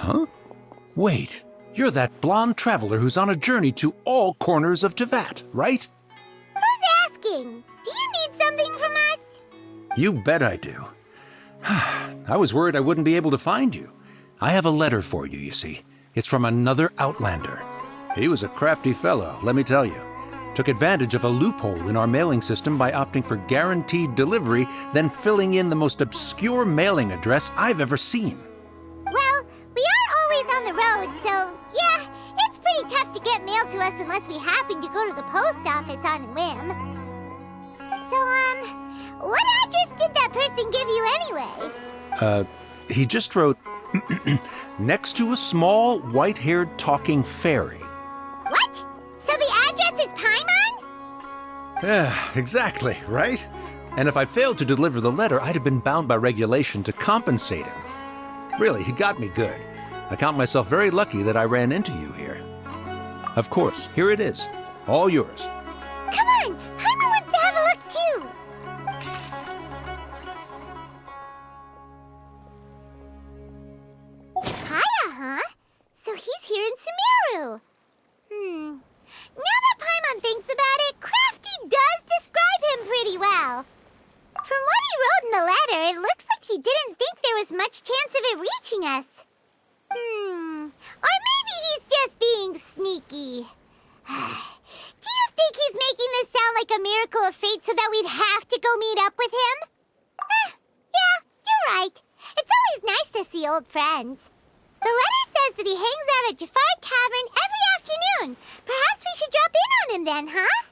Huh? Wait, you're that blonde traveler who's on a journey to all corners of Teyvat, right? Who's asking? Do you need something from us? You bet I do. I was worried I wouldn't be able to find you. I have a letter for you, you see. It's from another Outlander. He was a crafty fellow, let me tell you. Took advantage of a loophole in our mailing system by opting for guaranteed delivery, then filling in the most obscure mailing address I've ever seen. Well, we are always on the road, so yeah, it's pretty tough to get mail to us unless we happen to go to the post office on a whim. So, what address did that person give you anyway? He just wrote, next to a small, white-haired talking fairy. What? So the address is Paimon? Yeah, exactly, right? And if I failed to deliver the letter, I'd have been bound by regulation to compensate him. Really, he got me good. I count myself very lucky that I ran into you here. Of course, here it is. All yours. Come on! Paimon wants to have a look too! Khaenri'ah, huh? So he's here in Sumeru. Now that Paimon thinks about it, Crafty does describe him pretty well. From what he wrote in the letter, it looks like he didn't think there was much chance of it reaching us. Or maybe he's just being sneaky. Do you think he's making this sound like a miracle of fate so that we'd have to go meet up with him? Yeah, you're right. It's always nice to see old friends. The letter says that he hangs out at Jafar Tavern every afternoon. Perhaps we should drop in on him then, huh?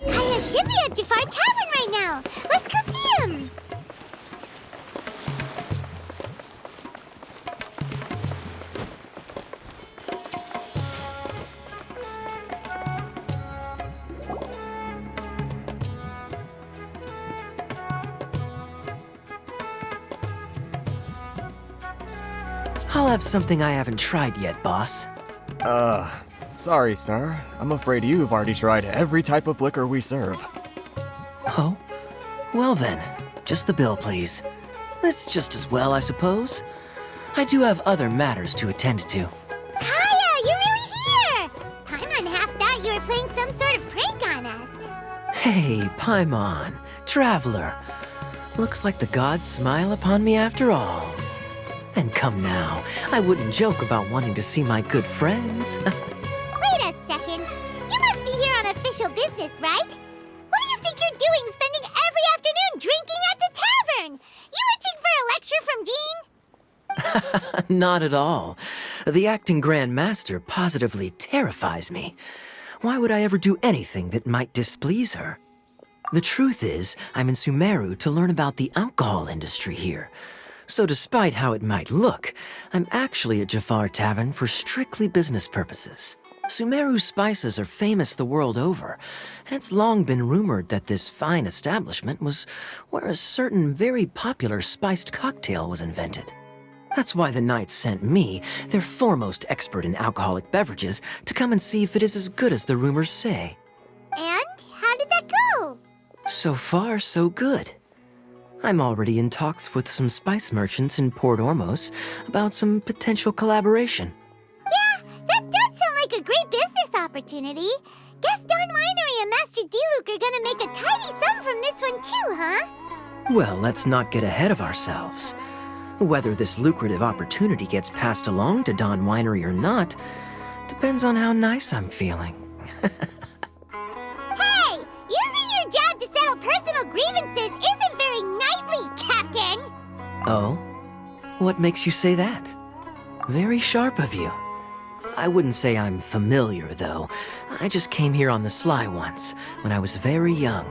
Kaya should be at Jafar Tavern right now. Let's go see him. I'll have something I haven't tried yet, boss. Sorry, sir. I'm afraid you've already tried every type of liquor we serve. Oh? Well then, just the bill, please. It's just as well, I suppose. I do have other matters to attend to. Kaya, you're really here! Paimon half thought you were playing some sort of prank on us. Hey, Paimon, traveler. Looks like the gods smile upon me after all. And come now, I wouldn't joke about wanting to see my good friends. Wait a second. You must be here on official business, right? What do you think you're doing spending every afternoon drinking at the tavern? You itching for a lecture from Jean? Not at all. The acting Grand Master positively terrifies me. Why would I ever do anything that might displease her? The truth is, I'm in Sumeru to learn about the alcohol industry here. So despite how it might look, I'm actually at Jafar Tavern for strictly business purposes. Sumeru's spices are famous the world over, and it's long been rumored that this fine establishment was where a certain very popular spiced cocktail was invented. That's why the knights sent me, their foremost expert in alcoholic beverages, to come and see if it is as good as the rumors say. And how did that go? So far, so good. I'm already in talks with some spice merchants in Port Ormos about some potential collaboration. Yeah, that does sound like a great business opportunity. Guess Don Winery and Master D-Luke are gonna make a tidy sum from this one too, huh? Well, let's not get ahead of ourselves. Whether this lucrative opportunity gets passed along to Don Winery or not depends on how nice I'm feeling. Hey! Using your job to settle personal grievances isn't very knightly, Captain! Oh? What makes you say that? Very sharp of you. I wouldn't say I'm familiar, though. I just came here on the sly once, when I was very young.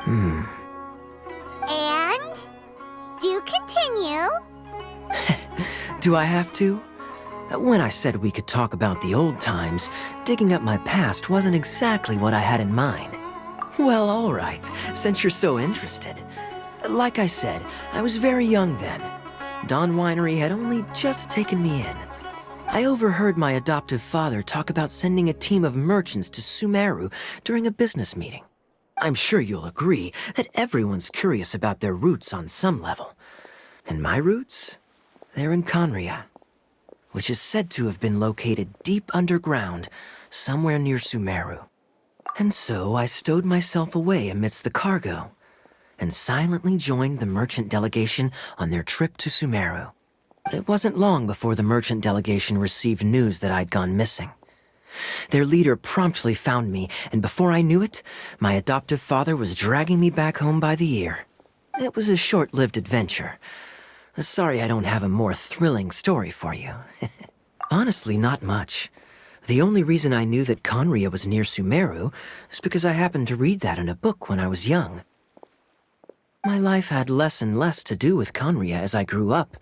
And? Do continue. Do I have to? When I said we could talk about the old times, digging up my past wasn't exactly what I had in mind. Well, all right, since you're so interested. Like I said, I was very young then. Dawn Winery had only just taken me in. I overheard my adoptive father talk about sending a team of merchants to Sumeru during a business meeting. I'm sure you'll agree that everyone's curious about their roots on some level. And my roots? They're in Khaenri'ah, which is said to have been located deep underground, somewhere near Sumeru. And so I stowed myself away amidst the cargo, and silently joined the merchant delegation on their trip to Sumeru. But it wasn't long before the merchant delegation received news that I'd gone missing. Their leader promptly found me, and before I knew it, my adoptive father was dragging me back home by the ear. It was a short-lived adventure. Sorry I don't have a more thrilling story for you. Honestly, not much. The only reason I knew that Khaenri'ah was near Sumeru is because I happened to read that in a book when I was young. My life had less and less to do with Khaenri'ah as I grew up,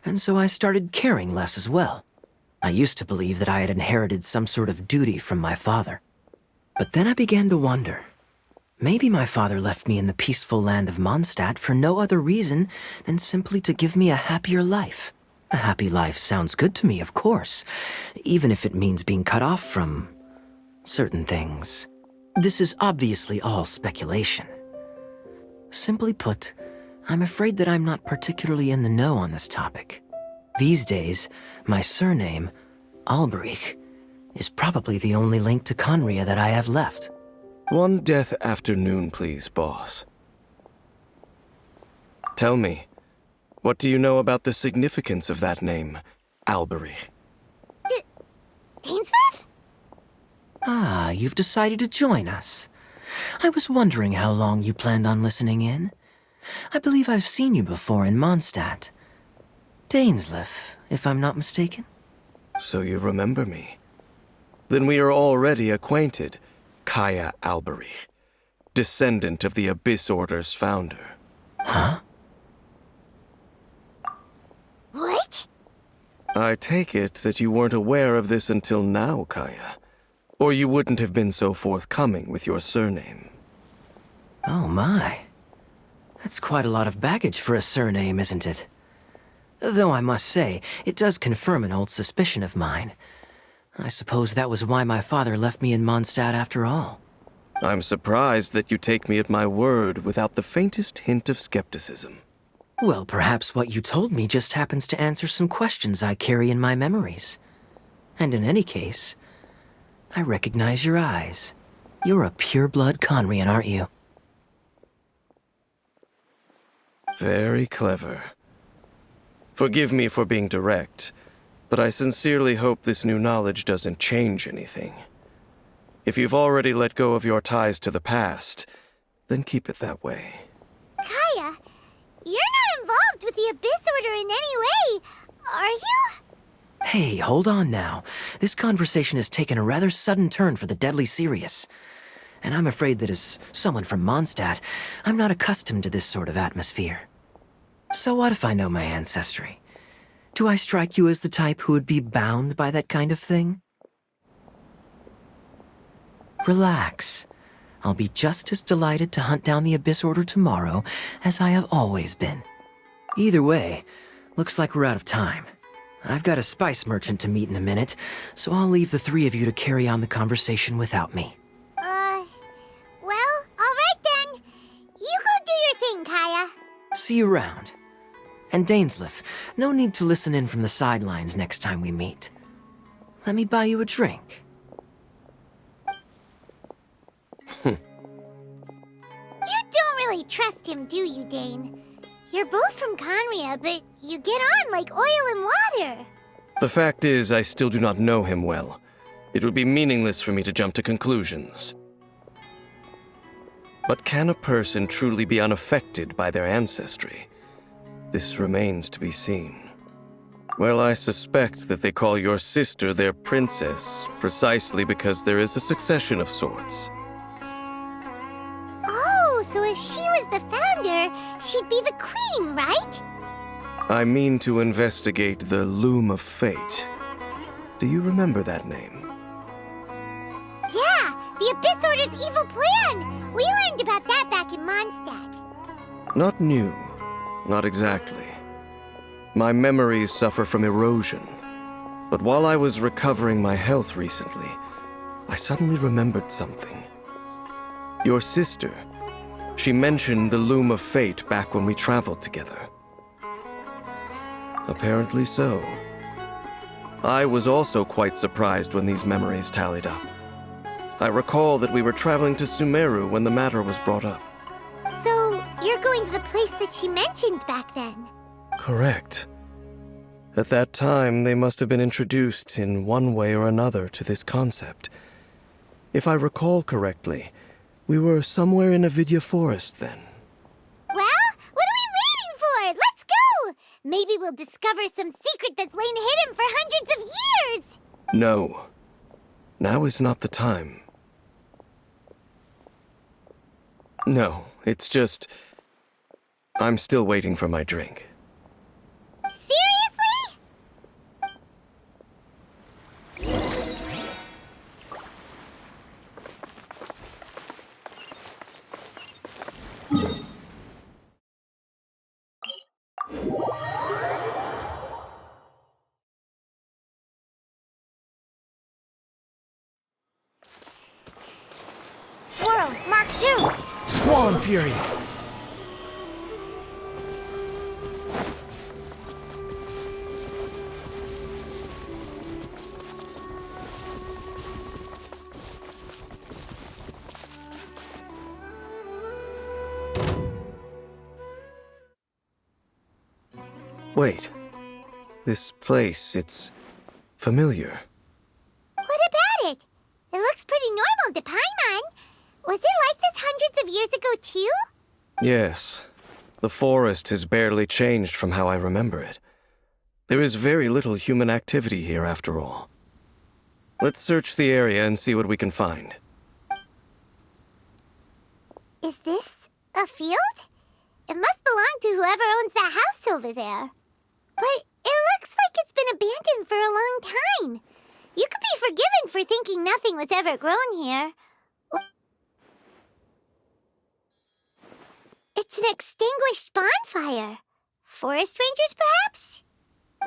and so I started caring less as well. I used to believe that I had inherited some sort of duty from my father. But then I began to wonder. Maybe my father left me in the peaceful land of Mondstadt for no other reason than simply to give me a happier life. A happy life sounds good to me, of course, even if it means being cut off from certain things. This is obviously all speculation. Simply put, I'm afraid that I'm not particularly in the know on this topic. These days, my surname, Alberich, is probably the only link to Khaenri'ah that I have left. One death afternoon, please, boss. Tell me, what do you know about the significance of that name, Alberich? Dainsleif? Ah, you've decided to join us. I was wondering how long you planned on listening in. I believe I've seen you before in Mondstadt. Dainsleif, if I'm not mistaken. So you remember me. Then we are already acquainted, Kaya Alberich, descendant of the Abyss Order's founder. Huh? What? I take it that you weren't aware of this until now, Kaya. Or you wouldn't have been so forthcoming with your surname. Oh my. That's quite a lot of baggage for a surname, isn't it? Though I must say, it does confirm an old suspicion of mine. I suppose that was why my father left me in Mondstadt after all. I'm surprised that you take me at my word without the faintest hint of skepticism. Well, perhaps what you told me just happens to answer some questions I carry in my memories. And in any case, I recognize your eyes. You're a pure-blood Khaenri'ah, aren't you? Very clever. Forgive me for being direct, but I sincerely hope this new knowledge doesn't change anything. If you've already let go of your ties to the past, then keep it that way. Kaya, you're not involved with the Abyss Order in any way, are you? Hey, hold on now. This conversation has taken a rather sudden turn for the deadly serious. And I'm afraid that as someone from Mondstadt, I'm not accustomed to this sort of atmosphere. So what if I know my ancestry? Do I strike you as the type who would be bound by that kind of thing? Relax. I'll be just as delighted to hunt down the Abyss Order tomorrow as I have always been. Either way, looks like we're out of time. I've got a spice merchant to meet in a minute, so I'll leave the three of you to carry on the conversation without me. Well, alright then. You go do your thing, Kaya. See you around. And Dainsleif, no need to listen in from the sidelines next time we meet. Let me buy you a drink. You don't really trust him, do you, Dane? You're both from Khaenri'ah, but you get on like oil and water. The fact is, I still do not know him well. It would be meaningless for me to jump to conclusions. But can a person truly be unaffected by their ancestry? This remains to be seen. Well, I suspect that they call your sister their princess precisely because there is a succession of sorts. Oh, so if she was the founder, she'd be the queen, right? I mean to investigate the Loom of Fate. Do you remember that name? Yeah, the Abyss Order's evil plan! We learned about that back in Mondstadt. Not new. Not exactly. My memories suffer from erosion. But while I was recovering my health recently, I suddenly remembered something. Your sister. She mentioned the Loom of Fate back when we traveled together. Apparently so. I was also quite surprised when these memories tallied up. I recall that we were traveling to Sumeru when the matter was brought up. So, you're going to the place that she mentioned back then? Correct. At that time, they must have been introduced in one way or another to this concept. If I recall correctly, we were somewhere in Avidya Forest then. Well, what are we waiting for? Let's go! Maybe we'll discover some secret that's lain hidden for hundreds of years! No. Now is not the time. No, it's just... I'm still waiting for my drink. Seriously? Swirl, Mark 2! Squall Fury! Wait. This place, it's familiar. What about it? It looks pretty normal to Paimon. Was it like this hundreds of years ago, too? Yes. The forest has barely changed from how I remember it. There is very little human activity here, after all. Let's search the area and see what we can find. Is this a field? It must belong to whoever owns that house over there. But it looks like it's been abandoned for a long time. You could be forgiven for thinking nothing was ever grown here. It's an extinguished bonfire. Forest rangers, perhaps?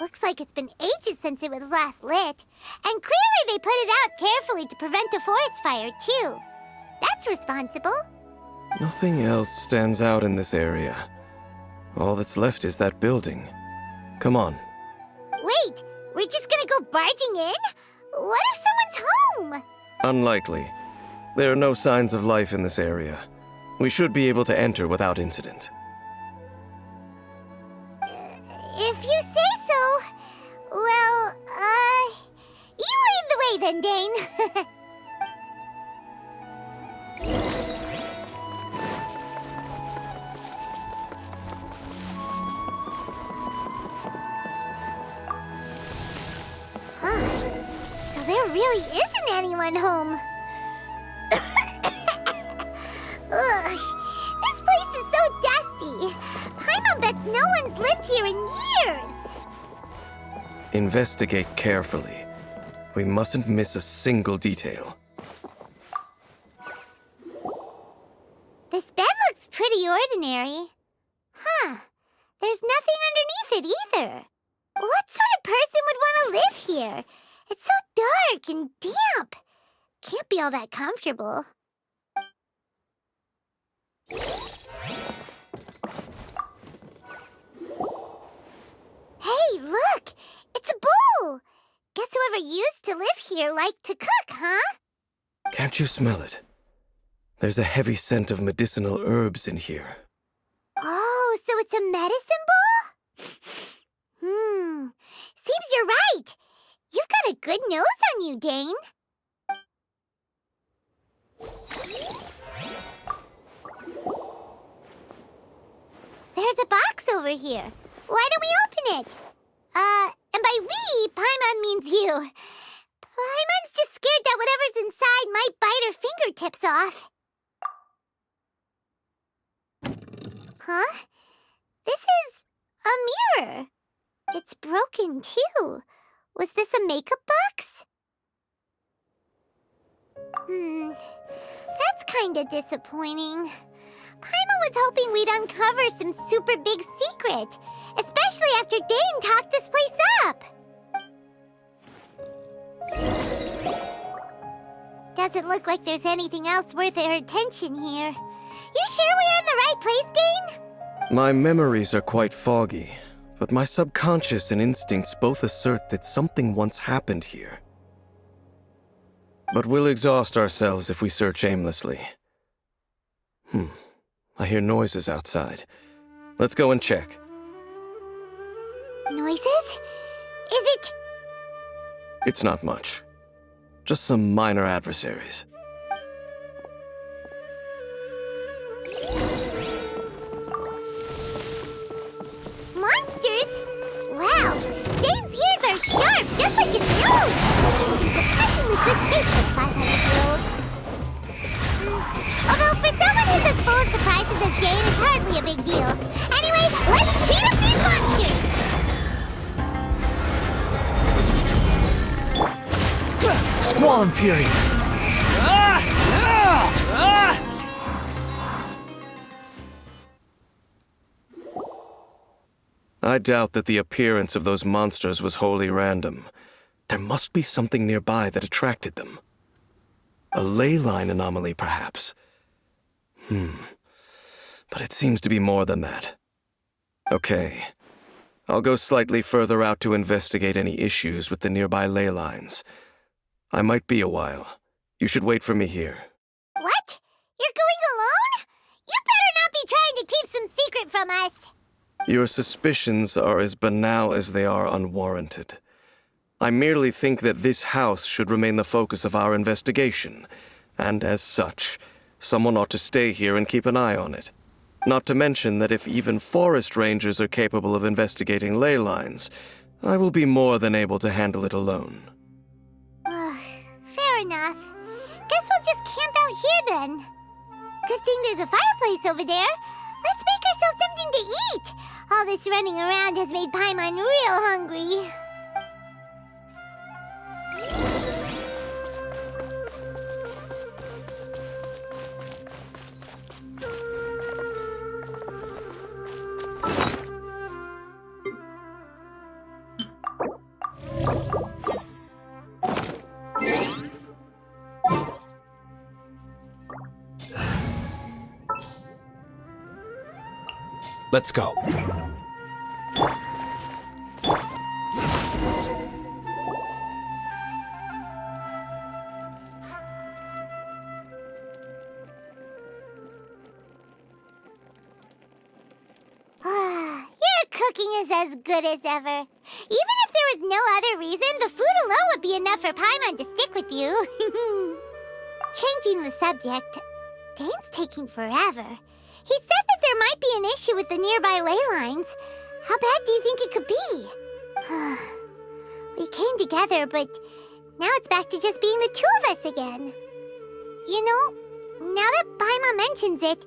Looks like it's been ages since it was last lit. And clearly they put it out carefully to prevent a forest fire, too. That's responsible. Nothing else stands out in this area. All that's left is that building. Come on. Wait, we're just gonna go barging in? What if someone's home? Unlikely. There are no signs of life in this area. We should be able to enter without incident. If you say so. Well, you lead the way then, Dane. So there really isn't anyone home. Ugh, this place is so dusty. Paimon bets no one's lived here in years. Investigate carefully. We mustn't miss a single detail. This bed looks pretty ordinary. Huh. There's nothing underneath it either. What sort of person would want to live here? It's so dark and damp. Can't be all that comfortable. Hey, look! It's a bull! Guess whoever used to live here liked to cook, huh? Can't you smell it? There's a heavy scent of medicinal herbs in here. Oh, so it's a medicine bull? Seems you're right. You've got a good nose on you, Dane. There's a box over here. Why don't we open it? And by we, Paimon means you. Paimon's just scared that whatever's inside might bite her fingertips off. Huh? This is a mirror. It's broken, too. Was this a makeup box? That's kinda disappointing. Paimon was hoping we'd uncover some super big secret, especially after Dane talked this place up. Doesn't look like there's anything else worth her attention here. You sure we're in the right place, Dane? My memories are quite foggy, but my subconscious and instincts both assert that something once happened here. But we'll exhaust ourselves if we search aimlessly. I hear noises outside. Let's go and check. Noises? Is it... It's not much. Just some minor adversaries. Monsters? Wow, Dane's ears are sharp, just like his nose! Surprisingly good shape for 500-year-old. Although for someone who's as full of surprises as Dane, it's hardly a big deal. Anyway, let's beat up these monsters! Squall Fury! I doubt that the appearance of those monsters was wholly random. There must be something nearby that attracted them. A ley line anomaly, perhaps. But it seems to be more than that. Okay. I'll go slightly further out to investigate any issues with the nearby ley lines. I might be a while. You should wait for me here. What? You're going alone? You better not be trying to keep some secret from us. Your suspicions are as banal as they are unwarranted. I merely think that this house should remain the focus of our investigation, and as such, someone ought to stay here and keep an eye on it. Not to mention that if even forest rangers are capable of investigating ley lines, I will be more than able to handle it alone. Fair enough. Guess we'll just camp out here then. Good thing there's a fireplace over there. Let's make ourselves something to eat. All this running around has made Paimon real hungry. Let's go. Your cooking is as good as ever. Even if there was no other reason, the food alone would be enough for Paimon to stick with you. Changing the subject, Dane's taking forever. He said that there might be an issue with the nearby ley lines. How bad do you think it could be? We came together, but now it's back to just being the two of us again. You know, now that Paimon mentions it,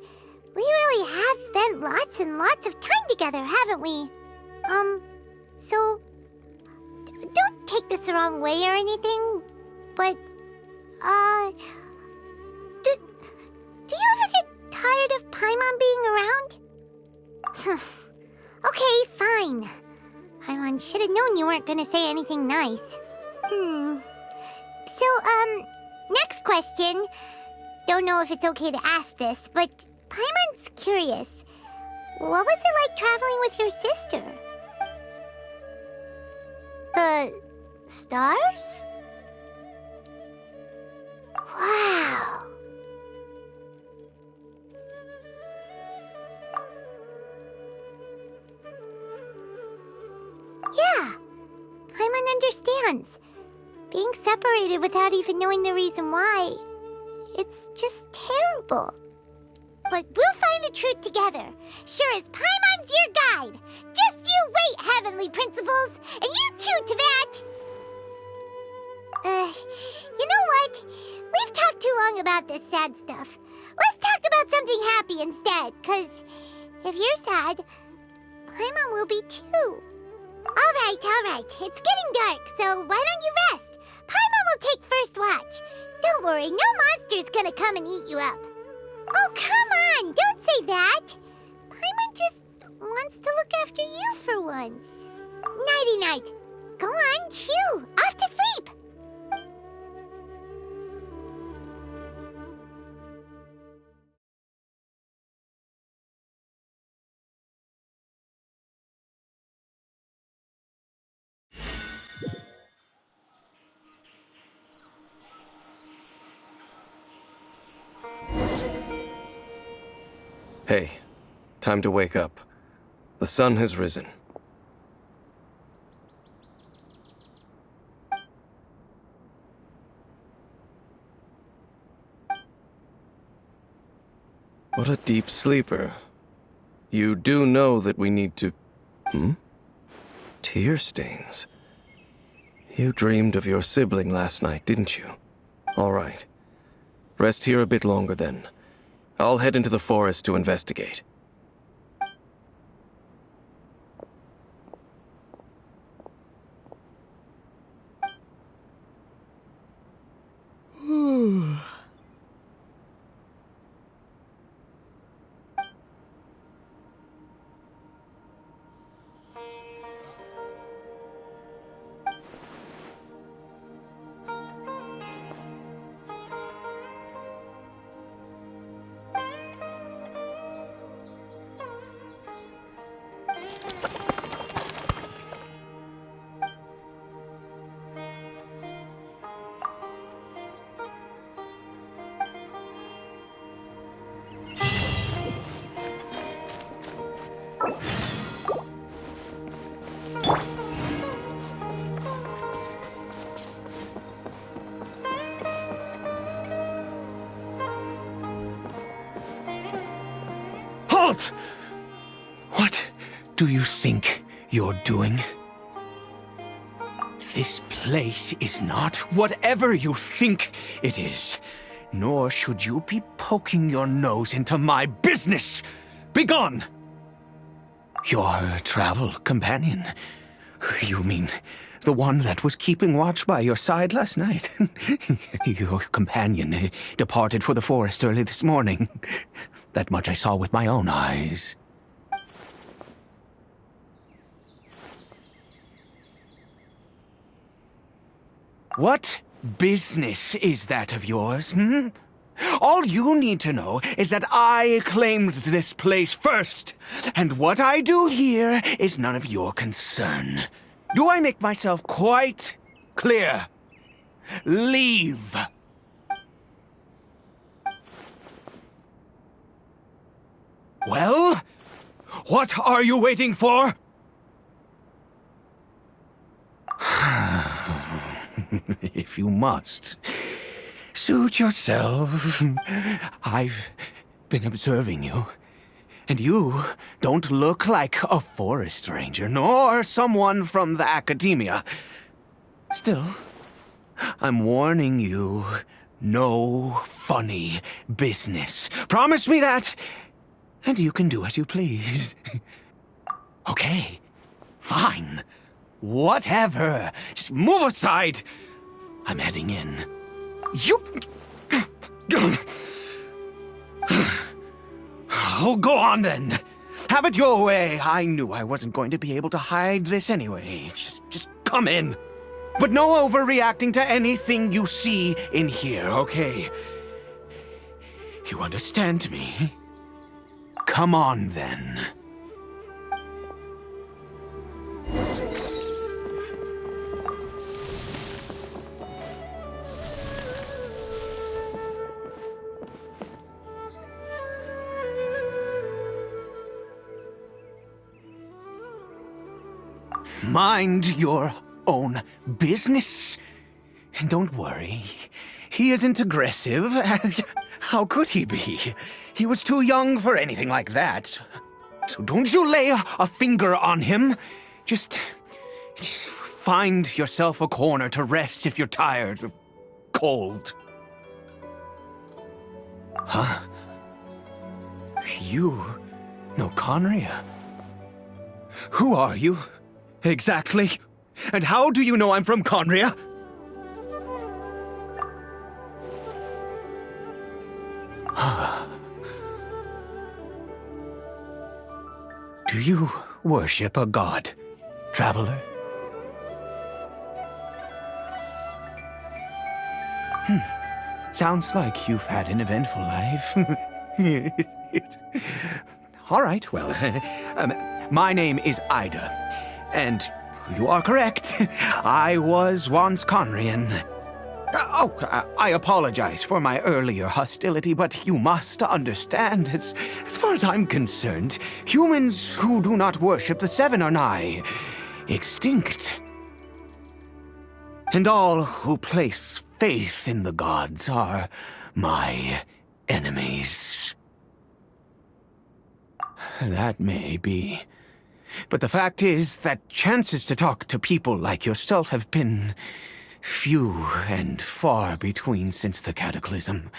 we really have spent lots and lots of time together, haven't we? So, don't take this the wrong way or anything, but, do you ever get tired of Paimon being around? Okay, fine. Paimon should have known you weren't gonna say anything nice. So, next question. Don't know if it's okay to ask this, but Paimon's curious. What was it like traveling with your sister? The stars? Wow. Yeah, Paimon understands. Being separated without even knowing the reason why, it's just terrible. But we'll find the truth together. Sure as Paimon's your guide. Just you wait, Heavenly Principles, and you too, Teyvat. You know what? We've talked too long about this sad stuff. Let's talk about something happy instead, 'cause if you're sad, Paimon will be too. All right. It's getting dark, so why don't you rest? Paimon will take first watch. Don't worry, no monster's gonna come and eat you up. Oh, come on! Don't say that! Paimon just wants to look after you for once. Nighty-night. Go on, shoo! Off to sleep! Hey, time to wake up. The sun has risen. What a deep sleeper. You do know that we need to... Tear stains. You dreamed of your sibling last night, didn't you? All right. Rest here a bit longer then. I'll head into the forest to investigate. Halt! What do you think you're doing? This place is not whatever you think it is. Nor should you be poking your nose into my business. Begone! Your travel companion. You mean the one that was keeping watch by your side last night? Your companion departed for the forest early this morning. That much I saw with my own eyes. What business is that of yours, All you need to know is that I claimed this place first, and what I do here is none of your concern. Do I make myself quite clear? Leave! Well, what are you waiting for? If you must, suit yourself. I've been observing you, and you don't look like a forest ranger, nor someone from the academia. Still, I'm warning you, no funny business. Promise me that, and you can do as you please. Okay, fine. Whatever. Just move aside. I'm heading in. You... Oh, go on then. Have it your way. I knew I wasn't going to be able to hide this anyway. Just come in. But no overreacting to anything you see in here, okay? You understand me? Come on then. Mind your own business. And don't worry, he isn't aggressive. How could he be? He was too young for anything like that. So don't you lay a finger on him. Just find yourself a corner to rest if you're tired or cold. Huh? You know Khaenri'ah? Who are you, exactly? And how do you know I'm from Khaenri'ah? Do you worship a god, traveler? Sounds like you've had an eventful life. All right, well, my name is Ida, and you are correct. I was once Khaenri'ah. I apologize for my earlier hostility, but you must understand, as far as I'm concerned, humans who do not worship the Seven are nigh extinct. And all who place faith in the gods are my enemies. That may be. But the fact is that chances to talk to people like yourself have been few and far between since the Cataclysm.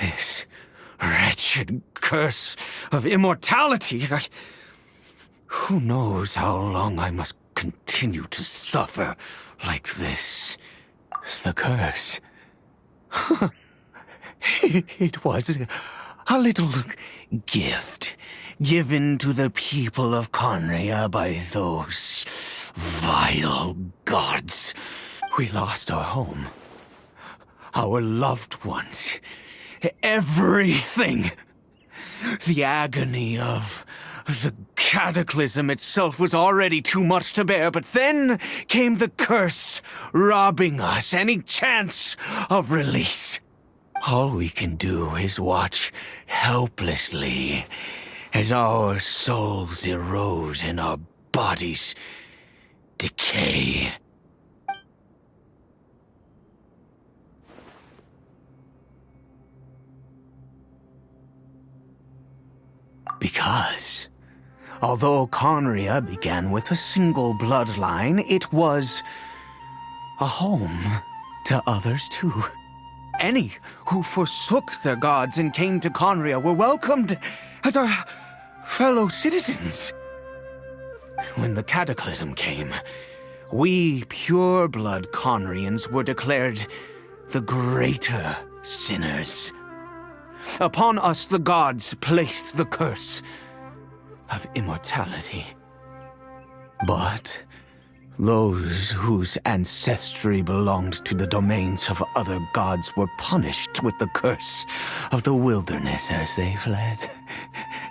This wretched curse of immortality. Who knows how long I must continue to suffer like this? The curse. It was a little gift given to the people of Khaenri'ah by those vile gods. We lost our home, our loved ones, everything. The agony of the Cataclysm itself was already too much to bear, but then came the curse, robbing us any chance of release. All we can do is watch helplessly as our souls erode and our bodies decay. Because, although Khaenri'ah began with a single bloodline, it was a home to others too. Any who forsook their gods and came to Khaenri'ah were welcomed as our fellow citizens. When the Cataclysm came, we pure-blood Khaenri'ahns were declared the greater sinners. Upon us the gods placed the curse of immortality. But those whose ancestry belonged to the domains of other gods were punished with the curse of the wilderness as they fled,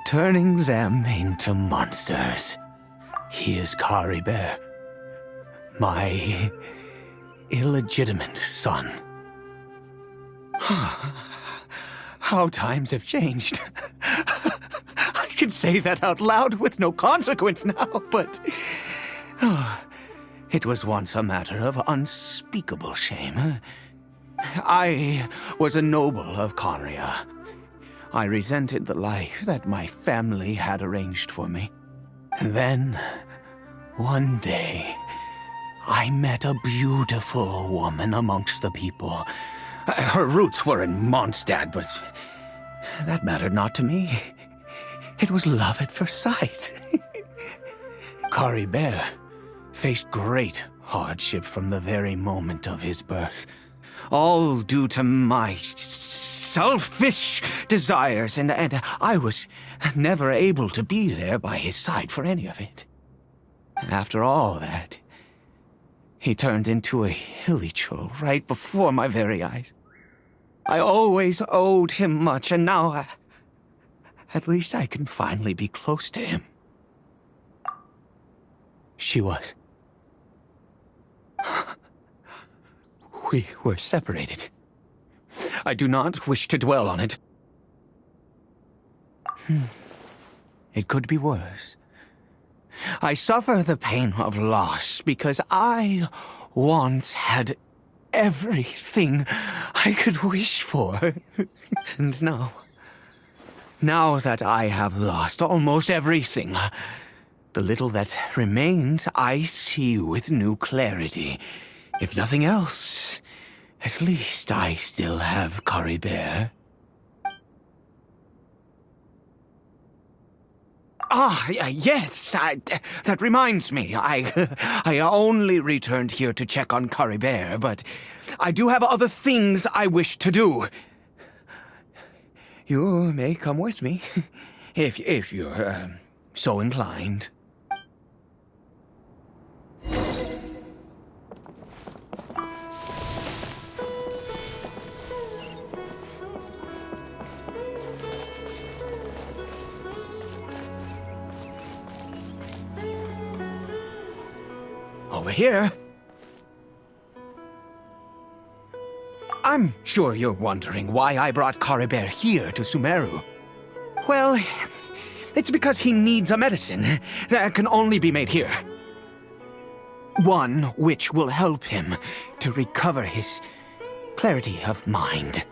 turning them into monsters. He is Caribert, my illegitimate son. How times have changed. I can say that out loud with no consequence now, but it was once a matter of unspeakable shame. I was a noble of Khaenri'ah. I resented the life that my family had arranged for me. Then, one day, I met a beautiful woman amongst the people. Her roots were in Mondstadt, but that mattered not to me. It was love at first sight. Caribert faced great hardship from the very moment of his birth. All due to my selfish desires, and I was never able to be there by his side for any of it. After all that, he turned into a hilichurl right before my very eyes. I always owed him much, and now at least I can finally be close to him. She was. We were separated. I do not wish to dwell on it. It could be worse. I suffer the pain of loss because I once had everything I could wish for. And now that I have lost almost everything, the little that remains I see with new clarity. If nothing else, at least I still have Caribert. Yes, that reminds me. I only returned here to check on Caribert, but I do have other things I wish to do. You may come with me, if you're so inclined. Over here. I'm sure you're wondering why I brought Caribert here to Sumeru. Well, it's because he needs a medicine that can only be made here. One which will help him to recover his clarity of mind.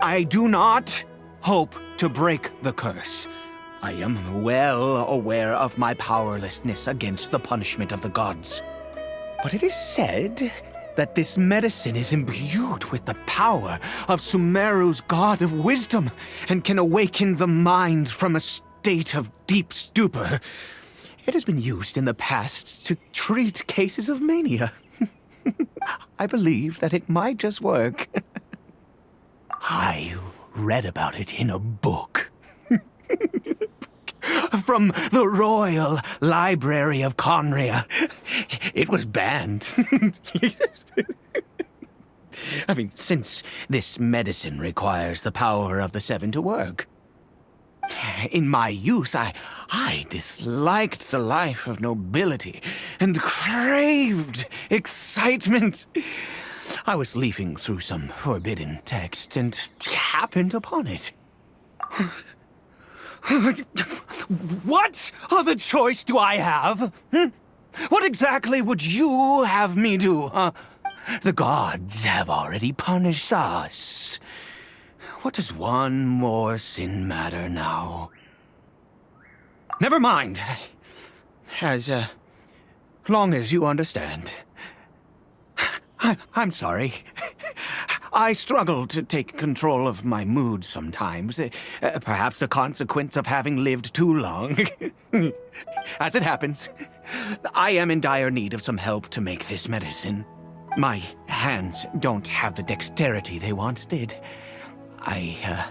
I do not hope to break the curse. I am well aware of my powerlessness against the punishment of the gods. But it is said that this medicine is imbued with the power of Sumeru's god of wisdom and can awaken the mind from a state of deep stupor. It has been used in the past to treat cases of mania. I believe that it might just work. I read about it in a book. From the Royal Library of Khaenri'ah. It was banned. I mean, since this medicine requires the power of the Seven to work. In my youth, I disliked the life of nobility and craved excitement. I was leafing through some forbidden text and happened upon it. What other choice do I have? What exactly would you have me do? The gods have already punished us. What does one more sin matter now? Never mind. As long as you understand. I'm sorry. I struggle to take control of my mood sometimes. Perhaps a consequence of having lived too long. As it happens, I am in dire need of some help to make this medicine. My hands don't have the dexterity they once did. I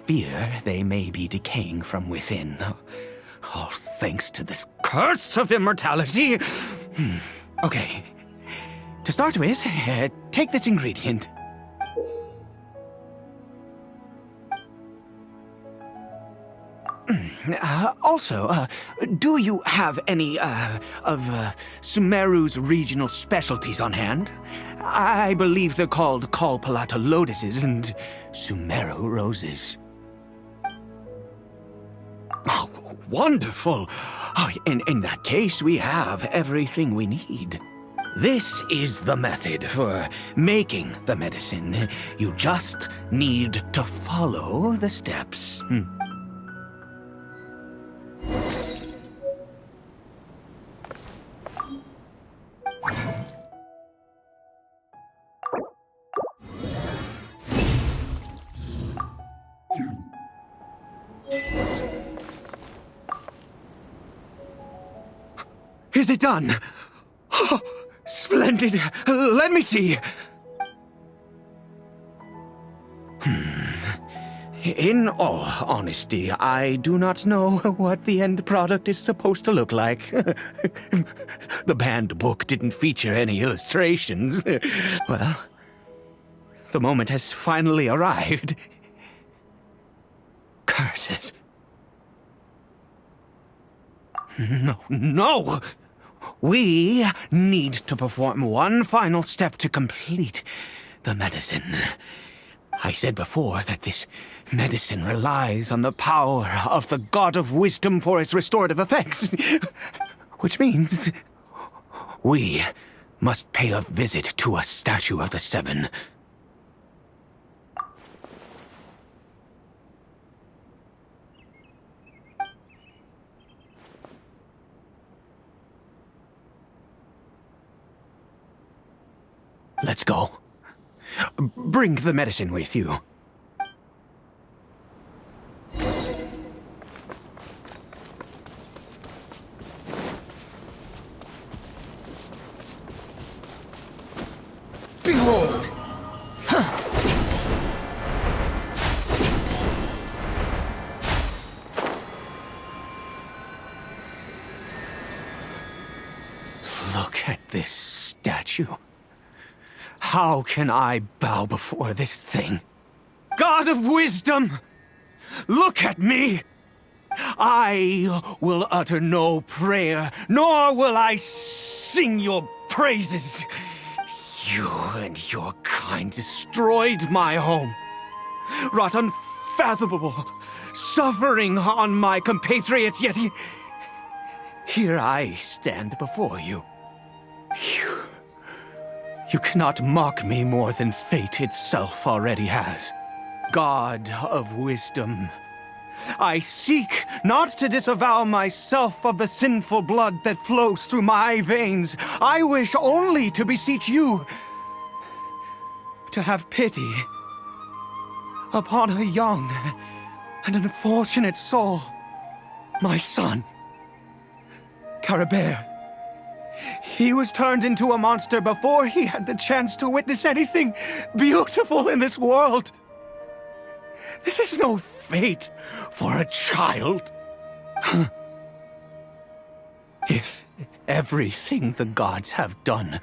fear they may be decaying from within. Oh, thanks to this curse of immortality. Okay. To start with, take this ingredient. Also, do you have any, of Sumeru's regional specialties on hand? I believe they're called Kalpalata lotuses and Sumeru roses. Oh, wonderful! Oh, in that case, we have everything we need. This is the method for making the medicine. You just need to follow the steps. Is it done? Oh, splendid. Let me see. In all honesty, I do not know what the end product is supposed to look like. The banned book didn't feature any illustrations. Well, the moment has finally arrived. Curses. No! We need to perform one final step to complete the medicine. I said before that this medicine relies on the power of the God of Wisdom for its restorative effects. Which means we must pay a visit to a statue of the Seven. Let's go. Bring the medicine with you. Behold! Look at this statue. How can I bow before this thing? God of Wisdom! Look at me! I will utter no prayer, nor will I sing your praises. You and your kind destroyed my home, wrought unfathomable suffering on my compatriots, yet here I stand before you. You cannot mock me more than fate itself already has. God of Wisdom, I seek not to disavow myself of the sinful blood that flows through my veins. I wish only to beseech you to have pity upon a young and unfortunate soul, my son, Caribert. He was turned into a monster before he had the chance to witness anything beautiful in this world. This is no fate for a child. If everything the gods have done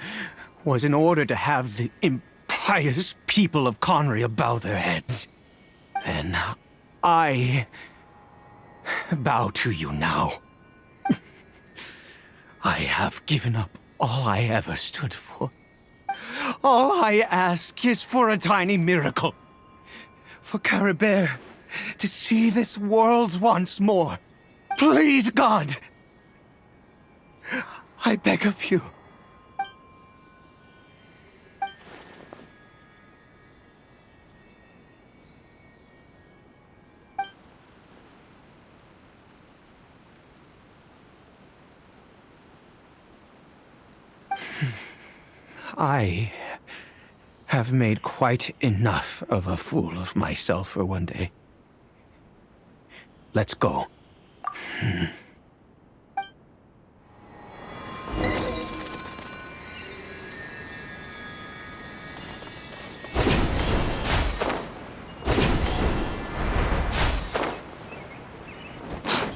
was in order to have the impious people of Khaenri'ah bow their heads, then I bow to you now. I have given up all I ever stood for. All I ask is for a tiny miracle. For Caribert to see this world once more. Please, God! I beg of you. I have made quite enough of a fool of myself for one day. Let's go.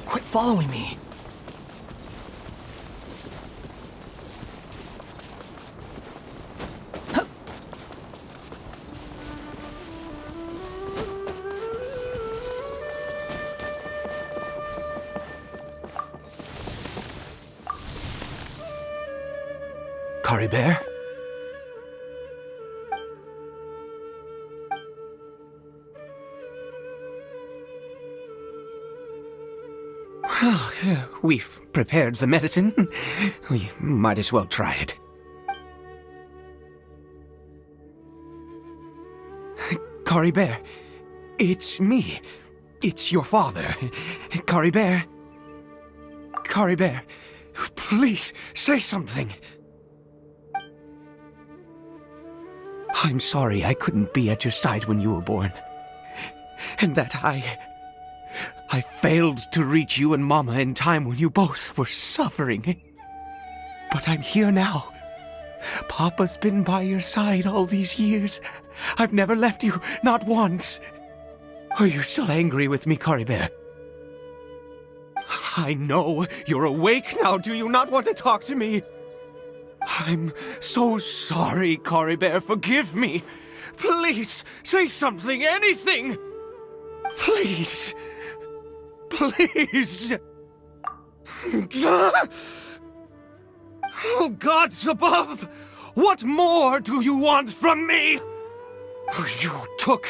Quit following me. Caribert? Well, we've prepared the medicine. We might as well try it. Caribert, it's me. It's your father. Caribert. Caribert, please say something. I'm sorry I couldn't be at your side when you were born. And that I failed to reach you and Mama in time when you both were suffering. But I'm here now. Papa's been by your side all these years. I've never left you, not once. Are you still angry with me, Caribert? I know you're awake now. Do you not want to talk to me? I'm so sorry, Caribert. Forgive me. Please, say something, anything. Please. Please. Oh, gods above! What more do you want from me? You took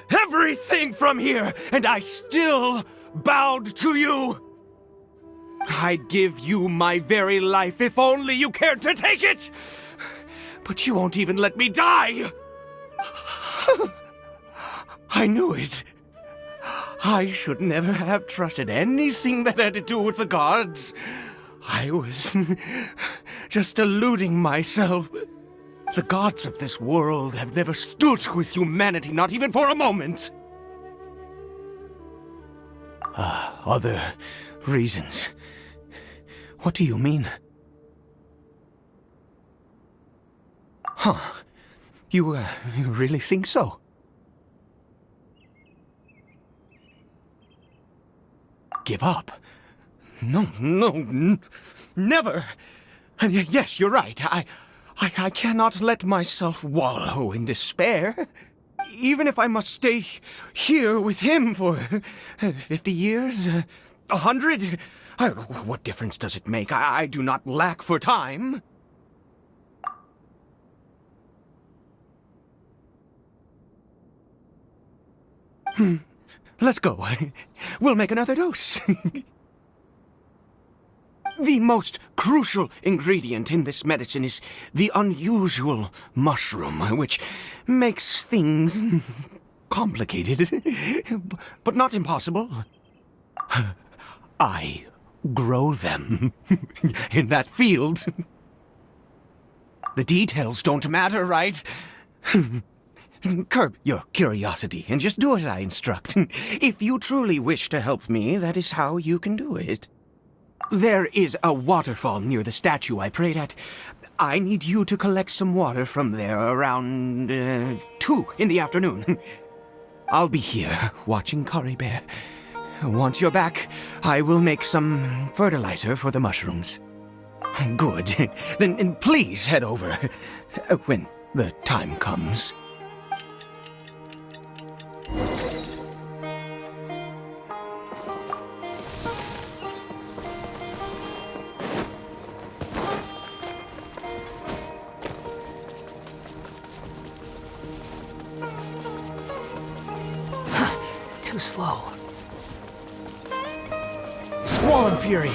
everything from here, and I still bowed to you. I'd give you my very life if only you cared to take it. But you won't even let me die. I knew it. I should never have trusted anything that had to do with the gods. I was just deluding myself. The gods of this world have never stood with humanity, not even for a moment. Other reasons. What do you mean? Huh. You really think so? Give up? No, never. Yes, you're right. I cannot let myself wallow in despair. Even if I must stay here with him for 50 years, 100, what difference does it make? I do not lack for time. Let's go. We'll make another dose. The most crucial ingredient in this medicine is the unusual mushroom, which makes things complicated, but not impossible. I grow them in that field. The details don't matter, right? Curb your curiosity and just do as I instruct. If you truly wish to help me, that is how you can do it. There is a waterfall near the statue I prayed at. I need you to collect some water from there around 2 in the afternoon. I'll be here watching Caribert. Once you're back, I will make some fertilizer for the mushrooms. Good. Then please head over when the time comes. Too slow. Squall Fury!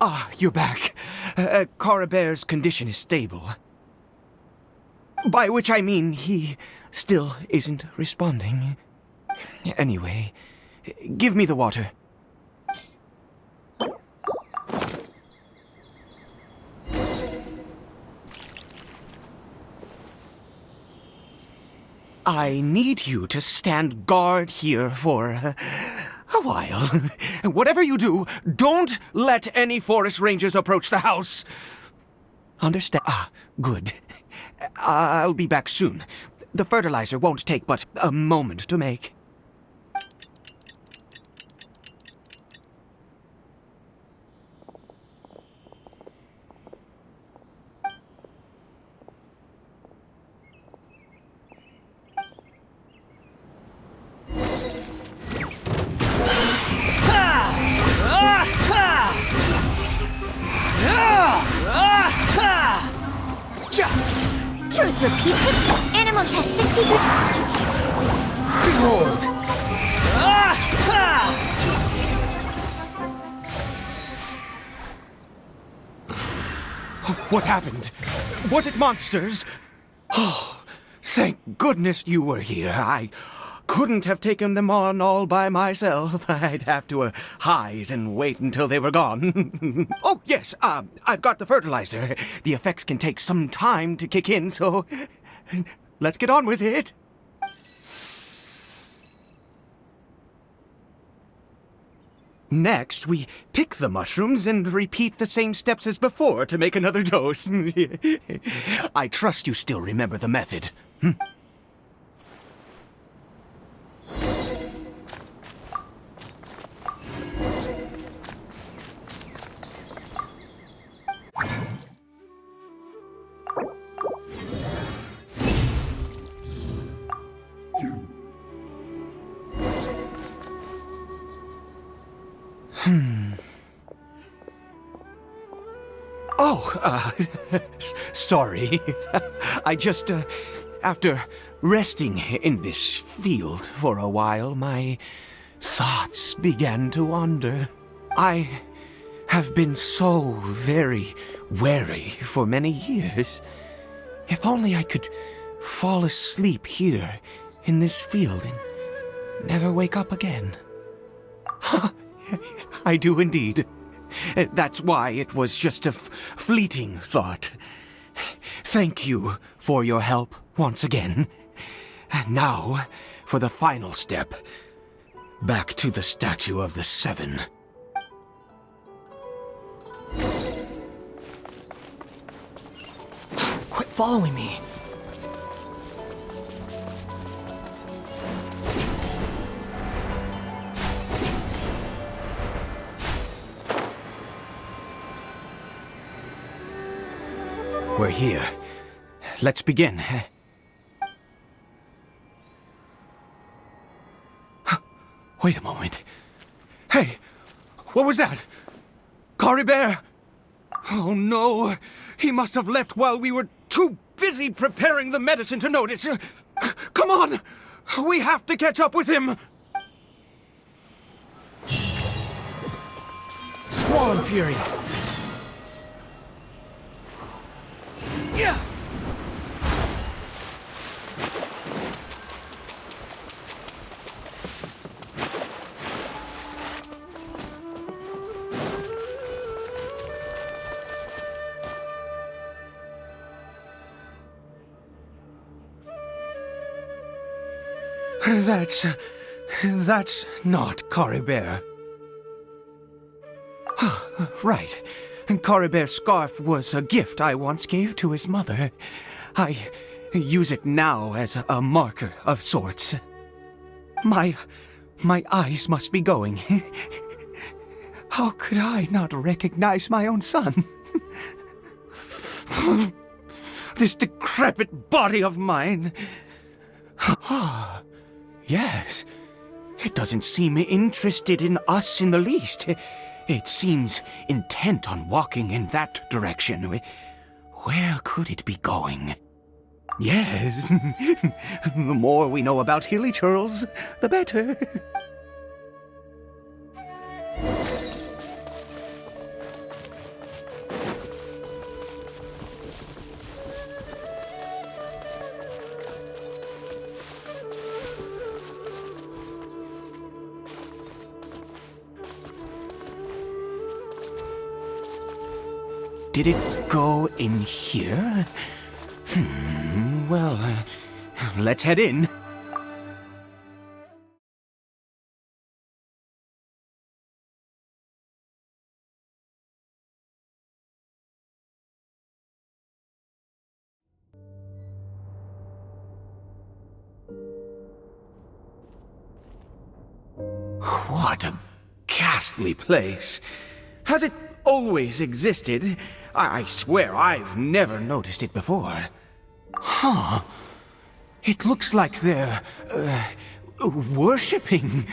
Ah, you're back. Caribert's condition is stable. By which I mean he still isn't responding. Anyway, give me the water. I need you to stand guard here for a while. Whatever you do, don't let any forest rangers approach the house. Understand? Ah, good. I'll be back soon. The fertilizer won't take but a moment to make. Truth repeats itself. Animal test 60%. Behold! What happened? Was it monsters? Oh, thank goodness you were here. I couldn't have taken them on all by myself. I'd have to hide and wait until they were gone. Oh, yes, I've got the fertilizer. The effects can take some time to kick in, so let's get on with it. Next, we pick the mushrooms and repeat the same steps as before to make another dose. I trust you still remember the method. Oh, sorry. I just, after resting in this field for a while, my thoughts began to wander. I have been so very wary for many years. If only I could fall asleep here in this field and never wake up again. I do indeed. That's why it was just a fleeting thought. Thank you for your help once again. And now, for the final step. Back to the Statue of the Seven. Quit following me. We're here. Let's begin. Wait a moment. Hey, what was that? Caribert! Oh no, he must have left while we were too busy preparing the medicine to notice. Come on, we have to catch up with him. Squall Fury! Yeah. That's not Caribert. Right. Caribert's scarf was a gift I once gave to his mother. I use it now as a marker of sorts. My eyes must be going. How could I not recognize my own son? This decrepit body of mine. Ah, yes. It doesn't seem interested in us in the least. It seems intent on walking in that direction. Where could it be going? Yes. The more we know about Hilly Churls, the better. Did it go in here? Well, let's head in. What a ghastly place. Has it always existed? I swear I've never noticed it before. Huh. It looks like they're, worshipping.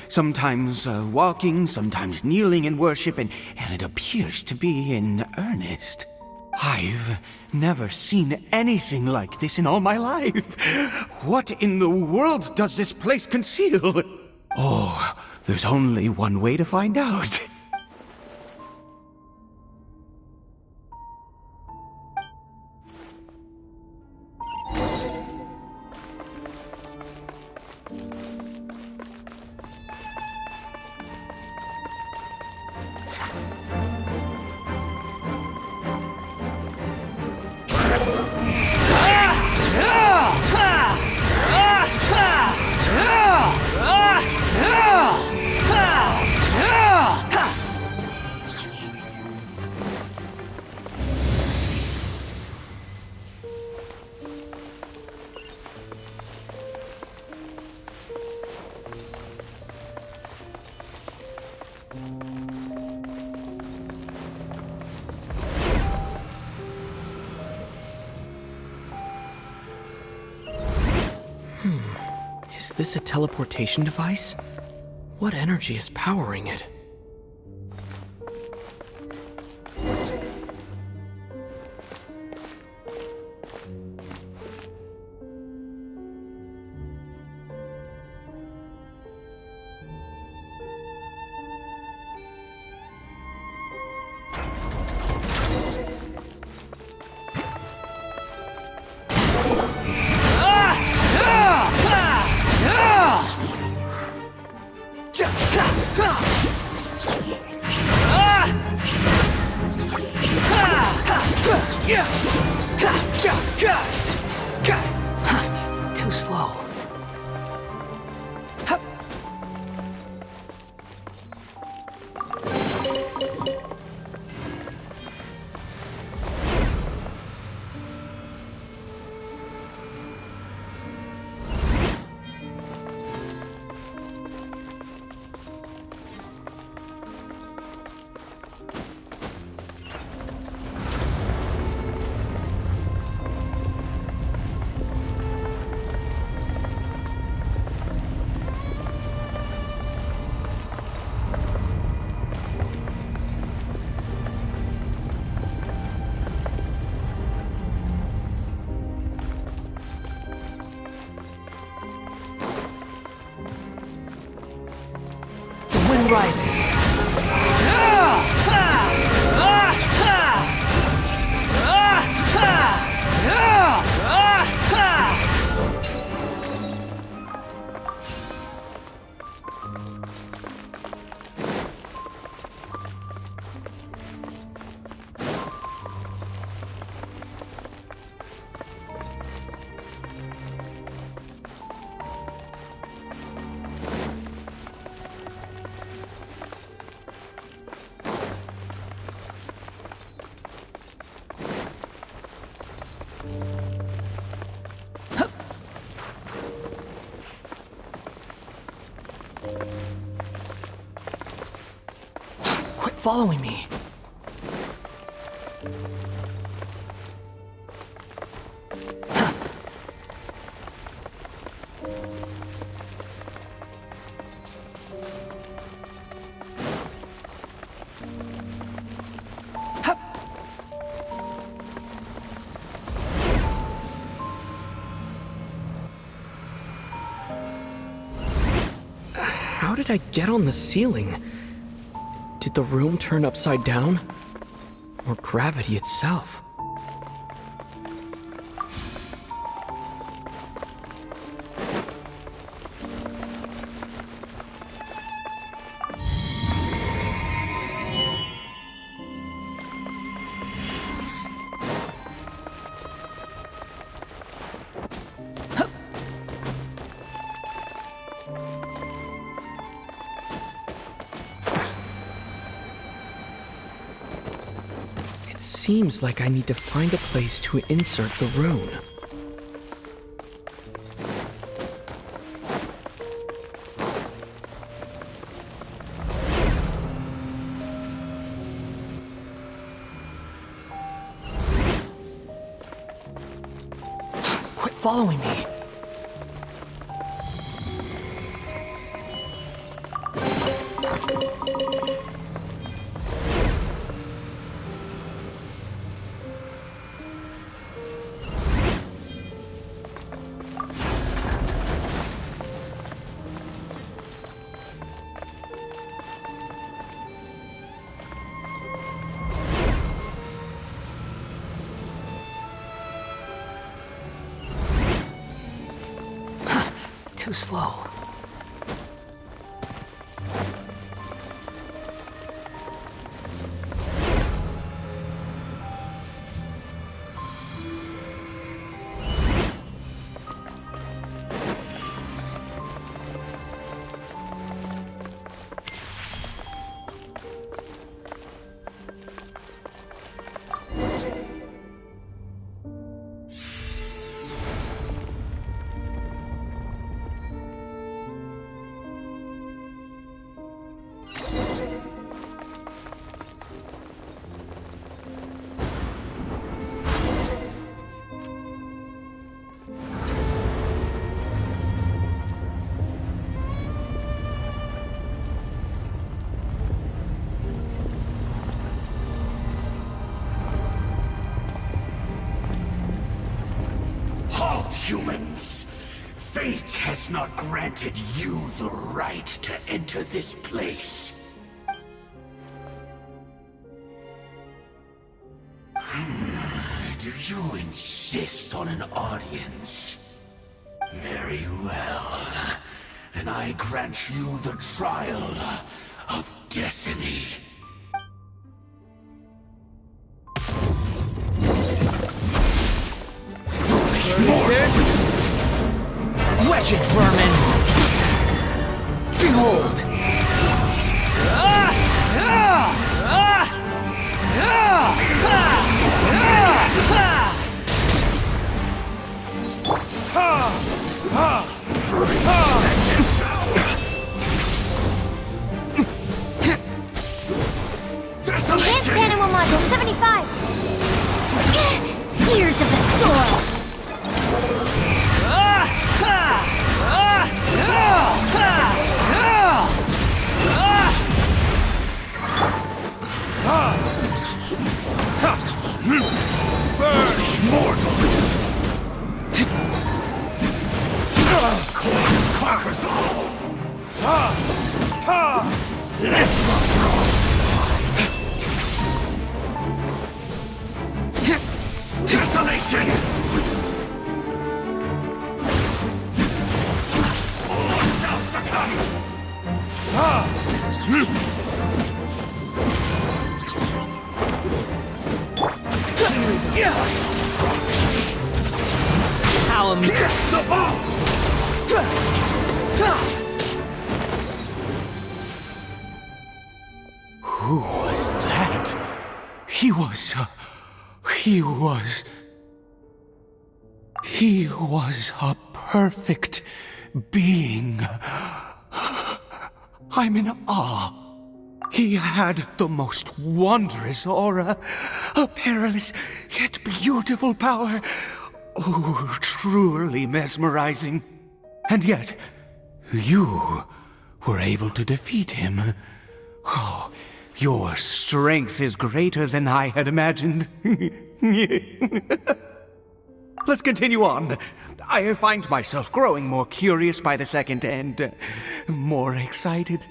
Sometimes walking, sometimes kneeling in worship, and it appears to be in earnest. I've never seen anything like this in all my life. What in the world does this place conceal? Oh, there's only one way to find out. Is this a teleportation device? What energy is powering it? Too slow. Wind rises. Quit following me. How did I get on the ceiling? Did the room turn upside down? Or gravity itself? It seems like I need to find a place to insert the rune. Quit following me. Too slow. humans. Fate has not granted you the right to enter this place. Do you insist on an audience? Very well. Then I grant you the trial of destiny. Wretched vermin! Behold! Enhanced animal module 75. Gears of the storm. Burnish mortal! Coin conquers all! Desolation! All shall succumb! The bomb! Who was that? He was a perfect being. I'm in awe. He had the most wondrous aura, a perilous yet beautiful power. Oh, truly mesmerizing. And yet, you were able to defeat him. Oh, your strength is greater than I had imagined. Let's continue on. I find myself growing more curious by the second and more excited.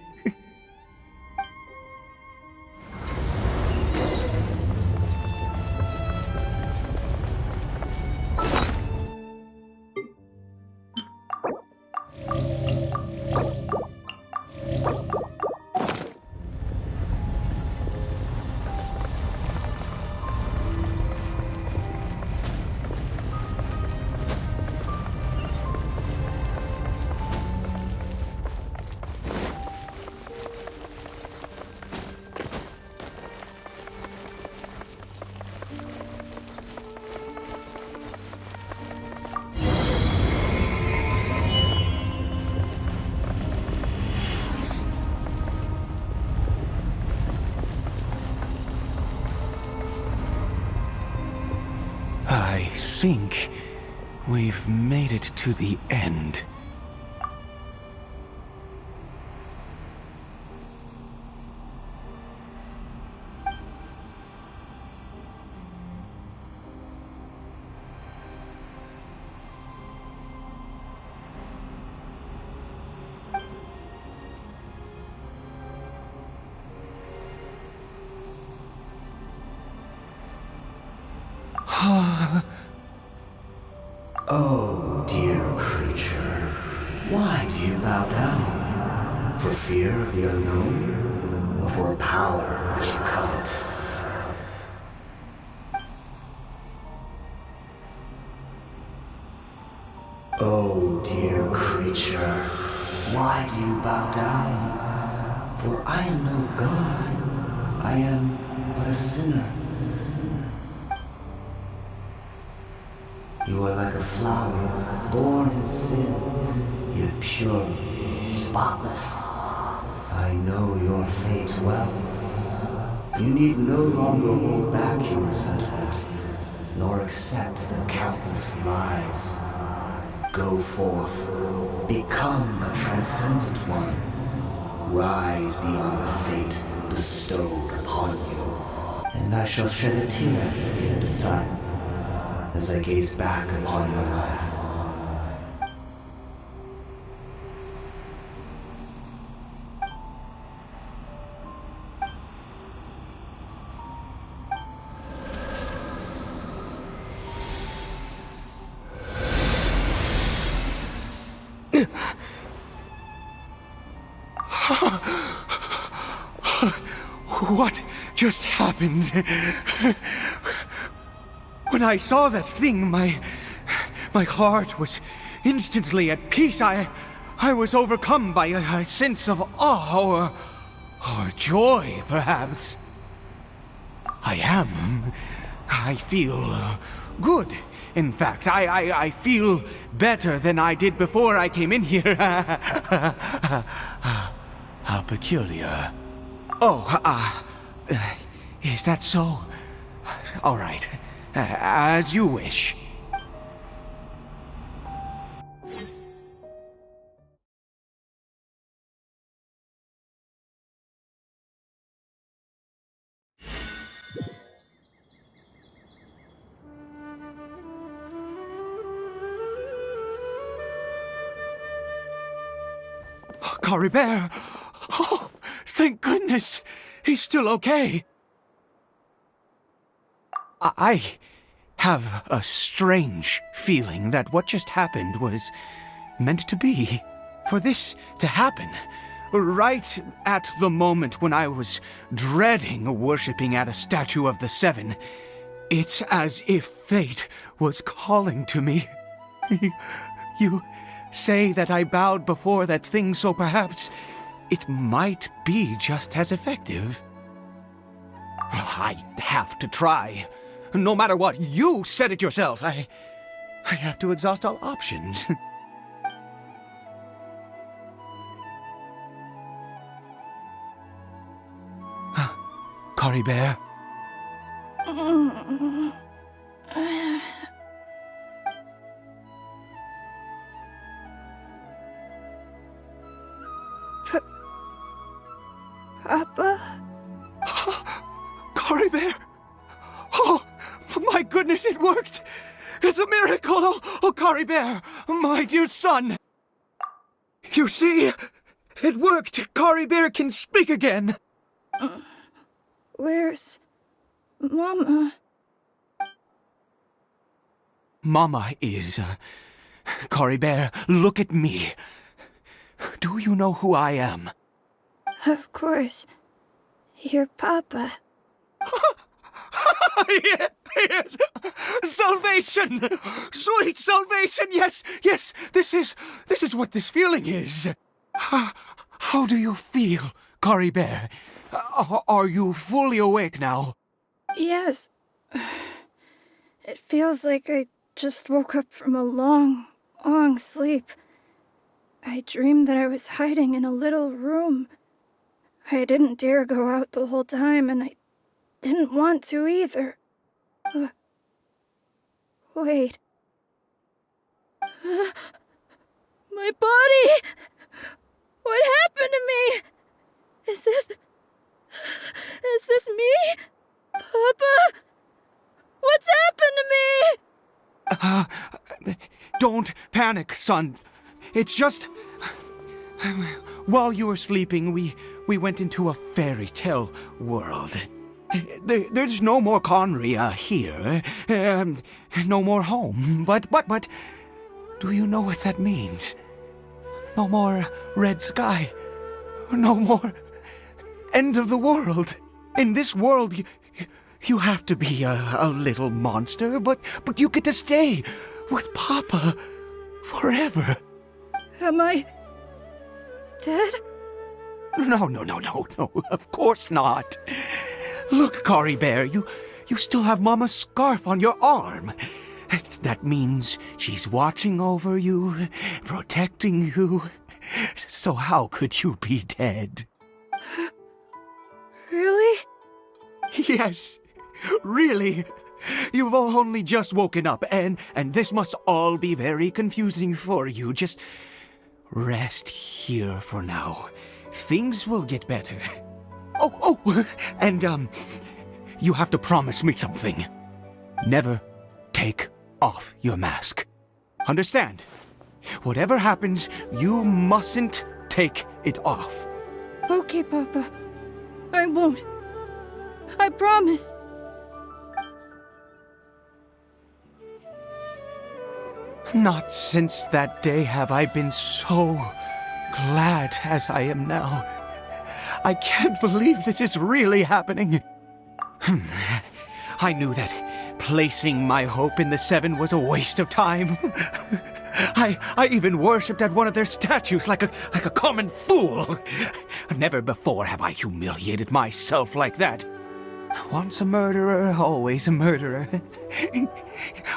I think we've made it to the end. Oh, dear creature, why do you bow down? For fear of the unknown? Or for a power that you covet? Oh, dear creature, why do you bow down? For I am no god, I am but a sinner. You are like a flower, born in sin, yet pure, spotless. I know your fate well. You need no longer hold back your resentment, nor accept the countless lies. Go forth, become a transcendent one. Rise beyond the fate bestowed upon you, and I shall shed a tear at the end of time, as I gaze back upon your life. What just happened? When I saw that thing, my heart was instantly at peace. I was overcome by a sense of awe or joy, perhaps. I feel good. In fact, I feel better than I did before I came in here. How peculiar. Oh, is that so? All right. As you wish. Caribert! Oh, thank goodness! He's still okay. I have a strange feeling that what just happened was meant to be. For this to happen, right at the moment when I was dreading worshipping at a statue of the Seven, it's as if fate was calling to me. You say that I bowed before that thing, so perhaps it might be just as effective. I have to try. No matter what, you said it yourself. I have to exhaust all options. Caribert. Papa? Caribert! Oh, my goodness, it worked! It's a miracle! Oh, Caribert, my dear son! You see? It worked! Caribert can speak again! Where's Mama? Mama is... Caribert, look at me. Do you know who I am? Of course. Your Papa. Yes! Salvation! Sweet salvation! Yes, yes! This is what this feeling is. How do you feel, Caribert? Are you fully awake now? Yes. It feels like I just woke up from a long, long sleep. I dreamed that I was hiding in a little room. I didn't dare go out the whole time, and I didn't want to either. Wait. My body! What happened to me? Is this me? Papa? What's happened to me? Don't panic, son. It's just... While you were sleeping, we went into a fairy tale world. There's no more Khaenri'ah here. No more home. But, do you know what that means? No more red sky. No more end of the world. In this world, you have to be a little monster, but you get to stay with Papa forever. Am I dead? No, of course not. Look, Caribert, you still have Mama's scarf on your arm. That means she's watching over you, protecting you. So how could you be dead? Really? Yes, really. You've only just woken up, and this must all be very confusing for you. Just rest here for now. Things will get better. Oh, and, you have to promise me something. Never take off your mask. Understand? Whatever happens, you mustn't take it off. Okay, Papa. I won't. I promise. Not since that day have I been so glad as I am now. I can't believe this is really happening. I knew that placing my hope in the Seven was a waste of time. I even worshipped at one of their statues like a common fool. Never before have I humiliated myself like that. Once a murderer, always a murderer.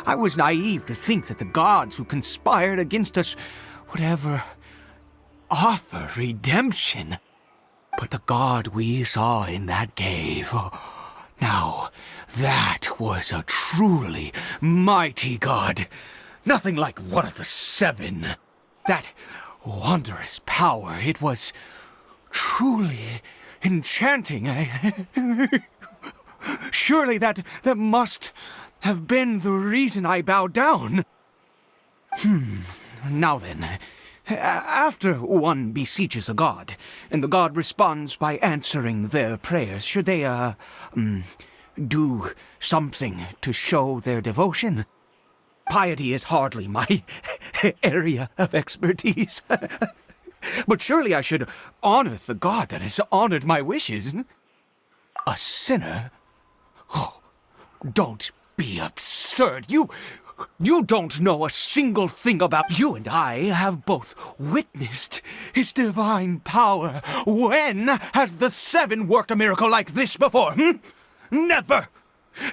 I was naive to think that the gods who conspired against us would ever offer redemption. But the god we saw in that cave, now that was a truly mighty god. Nothing like one of the Seven. That wondrous power, it was truly enchanting. Surely that must have been the reason I bowed down. Now then, after one beseeches a god, and the god responds by answering their prayers, should they, do something to show their devotion? Piety is hardly my area of expertise. But surely I should honor the god that has honored my wishes. A sinner? Oh, don't be absurd. You don't know a single thing about... You and I have both witnessed his divine power. When has the Seven worked a miracle like this before? Never!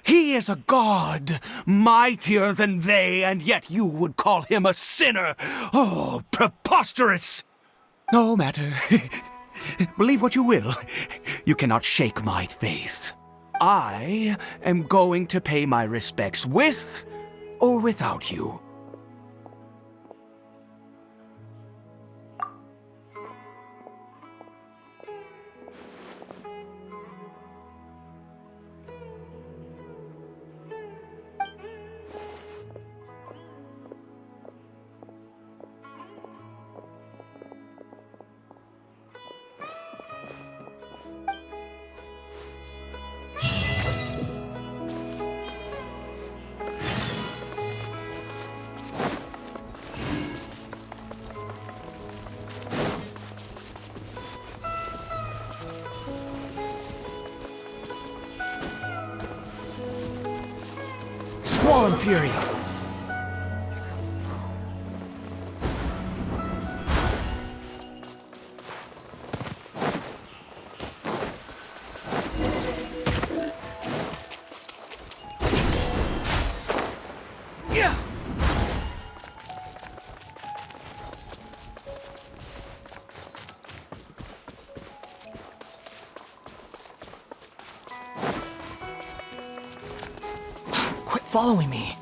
He is a god, mightier than they, and yet you would call him a sinner. Oh, preposterous! No matter. Believe what you will. You cannot shake my faith. I am going to pay my respects with or without you. Squall Fury! Yeah! Quit following me.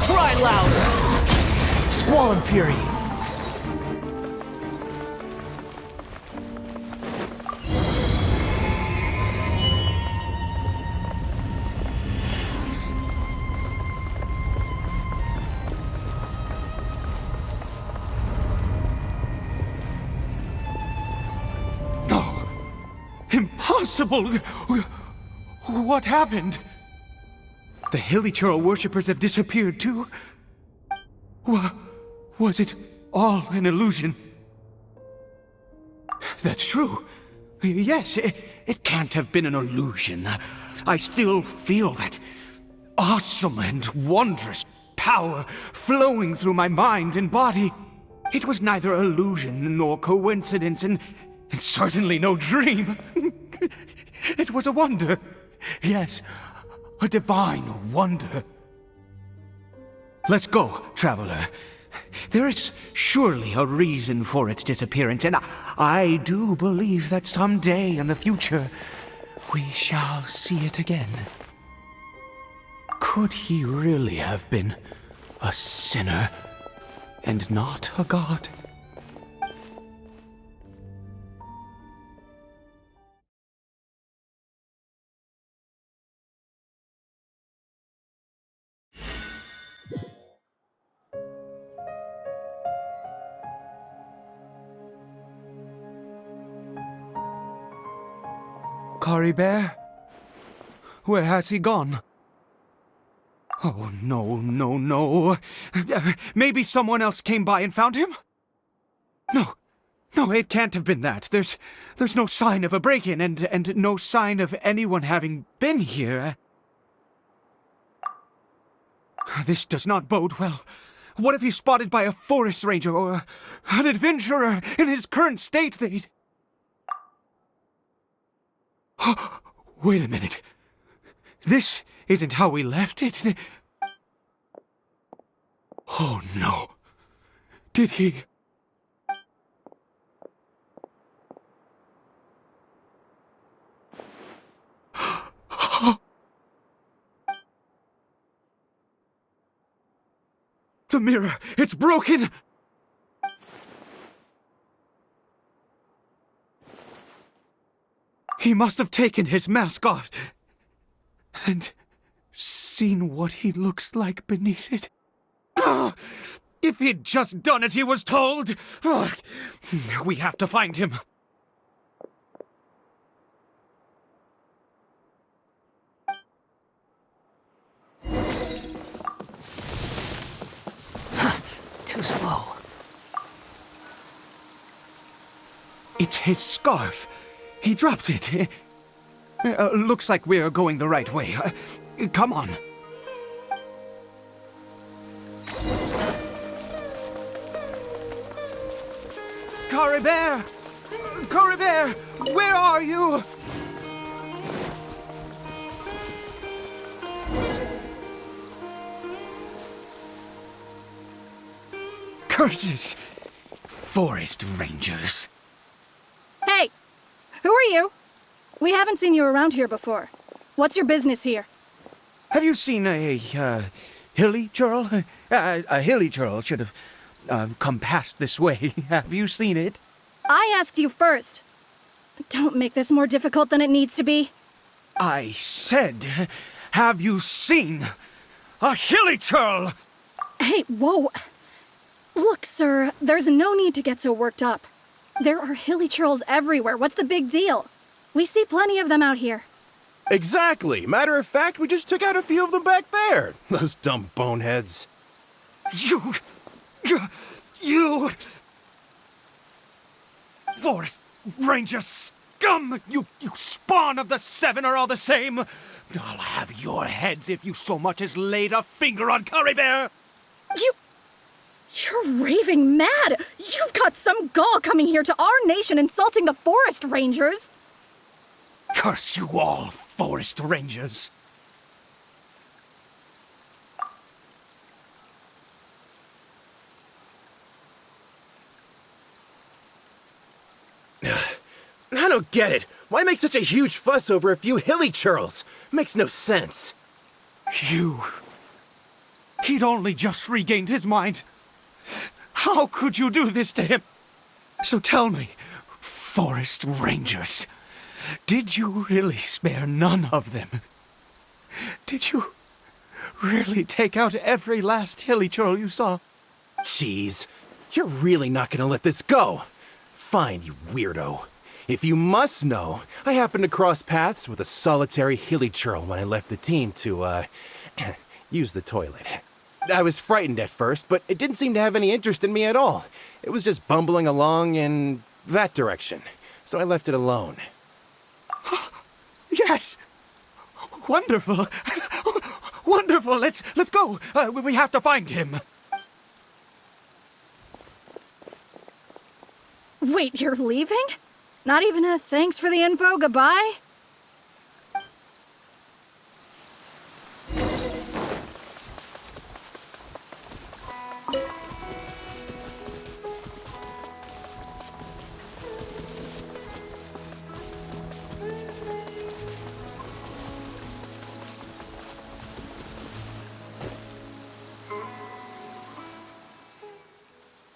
Cry louder! Squall and Fury! No! Impossible! What happened? The Hilly-Churl worshippers have disappeared too? Was it all an illusion? That's true. Yes, it can't have been an illusion. I still feel that awesome and wondrous power flowing through my mind and body. It was neither illusion nor coincidence, and certainly no dream. It was a wonder. Yes, a divine wonder. Let's go, traveler. There is surely a reason for its disappearance, and I do believe that someday in the future, we shall see it again. Could he really have been a sinner and not a god? Caribert? Where has he gone? Oh, no, no, no. Maybe someone else came by and found him? No, it can't have been that. There's no sign of a break-in and no sign of anyone having been here. This does not bode well. What if he's spotted by a forest ranger or an adventurer in his current state? They'd... Wait a minute. This isn't how we left it. Oh no. Did he... The mirror, it's broken! He must have taken his mask off and seen what he looks like beneath it. Ah, if he'd just done as he was told! Ah, we have to find him. Too slow. It's his scarf. He dropped it. Looks like we're going the right way. Come on. Caribert! Caribert! Where are you? Curses! Forest rangers. Hey! Who are you? We haven't seen you around here before. What's your business here? Have you seen a hilly churl? A hilly churl should have come past this way. Have you seen it? I asked you first. Don't make this more difficult than it needs to be. I said, have you seen a hilly churl? Hey, whoa. Look, sir, there's no need to get so worked up. There are hilly churls everywhere. What's the big deal? We see plenty of them out here. Exactly. Matter of fact, we just took out a few of them back there. Those dumb boneheads. You... Forest Ranger scum! You spawn of the Seven are all the same! I'll have your heads if you so much as laid a finger on Caribert! You're raving mad! You've got some gall coming here to our nation insulting the forest rangers! Curse you all, forest rangers! I don't get it. Why make such a huge fuss over a few hilly churls? Makes no sense. He'd only just regained his mind. How could you do this to him? So tell me, forest rangers, did you really spare none of them? Did you really take out every last hilly churl you saw? Jeez, you're really not gonna let this go. Fine, you weirdo. If you must know, I happened to cross paths with a solitary hilly churl when I left the team to, use the toilet. I was frightened at first, but it didn't seem to have any interest in me at all. It was just bumbling along in that direction, so I left it alone. Yes! Wonderful! Wonderful! Let's go! We have to find him! Wait, you're leaving? Not even a thanks for the info, goodbye?